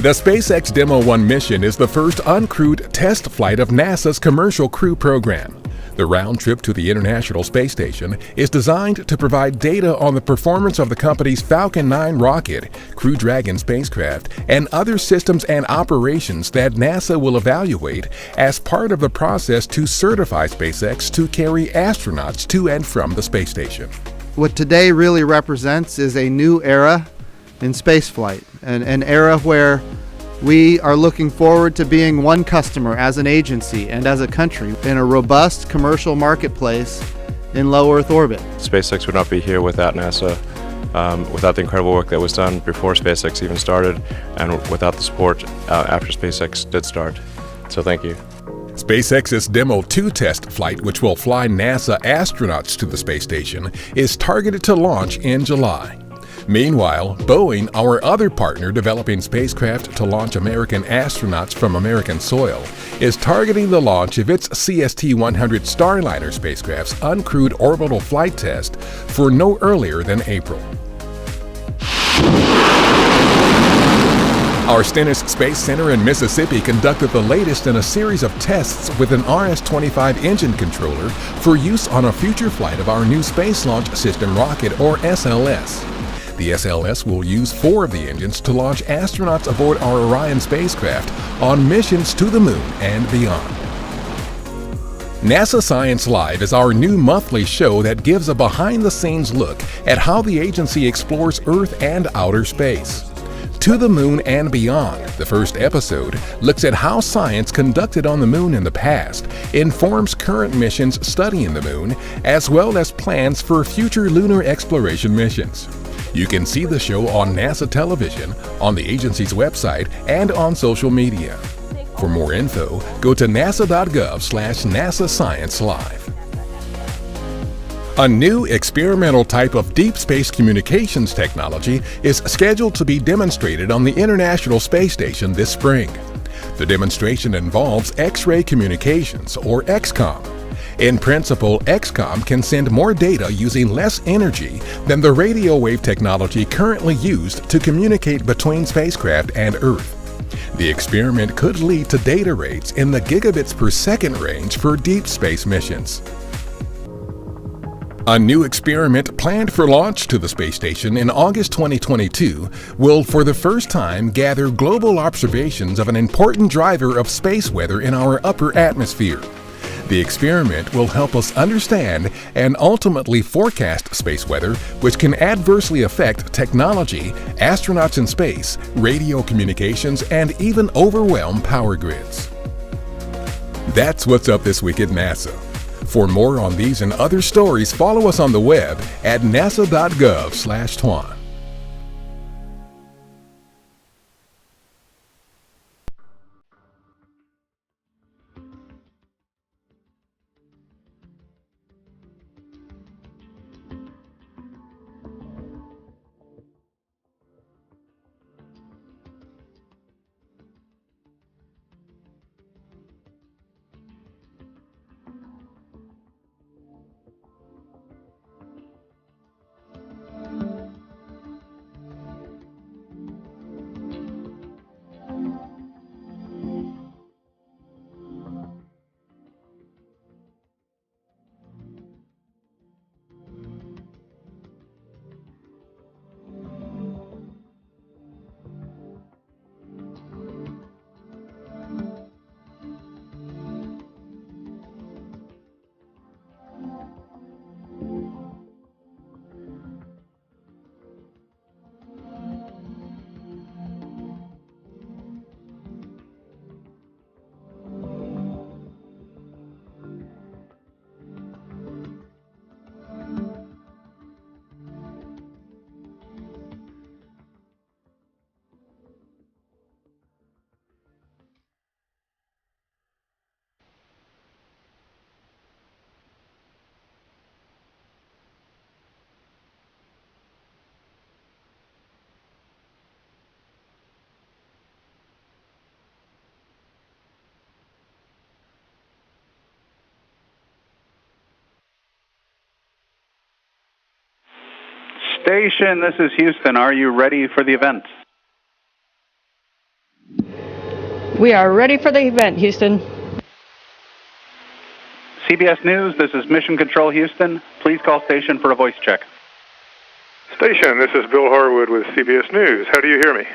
The SpaceX Demo 1 mission is the first uncrewed test flight of NASA's Commercial Crew program. The round trip to the International Space Station is designed to provide data on the performance of the company's Falcon 9 rocket, Crew Dragon spacecraft, and other systems and operations that NASA will evaluate as part of the process to certify SpaceX to carry astronauts to and from the space station. What today really represents is a new era in spaceflight, an era where we are looking forward to being one customer as an agency and as a country in a robust commercial marketplace in low Earth orbit. SpaceX would not be here without NASA, without the incredible work that was done before SpaceX even started, and without the support after SpaceX did start. So thank you. SpaceX's Demo 2 test flight, which will fly NASA astronauts to the space station, is targeted to launch in July. Meanwhile, Boeing, our other partner developing spacecraft to launch American astronauts from American soil, is targeting the launch of its CST-100 Starliner spacecraft's uncrewed orbital flight test for no earlier than April. Our Stennis Space Center in Mississippi conducted the latest in a series of tests with an RS-25 engine controller for use on a future flight of our new Space Launch System rocket, or SLS. The SLS will use 4 of the engines to launch astronauts aboard our Orion spacecraft on missions to the Moon and beyond. NASA Science Live is our new monthly show that gives a behind-the-scenes look at how the agency explores Earth and outer space. To the Moon and Beyond, the first episode, looks at how science conducted on the Moon in the past informs current missions studying the Moon, as well as plans for future lunar exploration missions. You can see the show on NASA television, on the agency's website, and on social media. For more info, go to nasa.gov/NASA Science Live. A new experimental type of deep space communications technology is scheduled to be demonstrated on the International Space Station this spring. The demonstration involves X-ray communications, or XCOM. In principle, XCOM can send more data using less energy than the radio wave technology currently used to communicate between spacecraft and Earth. The experiment could lead to data rates in the gigabits per second range for deep space missions. A new experiment planned for launch to the space station in August 2022 will for the first time gather global observations of an important driver of space weather in our upper atmosphere. The experiment will help us understand and ultimately forecast space weather, which can adversely affect technology, astronauts in space, radio communications, and even overwhelm power grids. That's what's up this week at NASA. For more on these and other stories, follow us on the web at nasa.gov/twan. Station, this is Houston. Are you ready for the event? We are ready for the event, Houston. CBS News, this is Mission Control Houston. Please call station for a voice check. Station, this is Bill Harwood with CBS News. How do you hear me?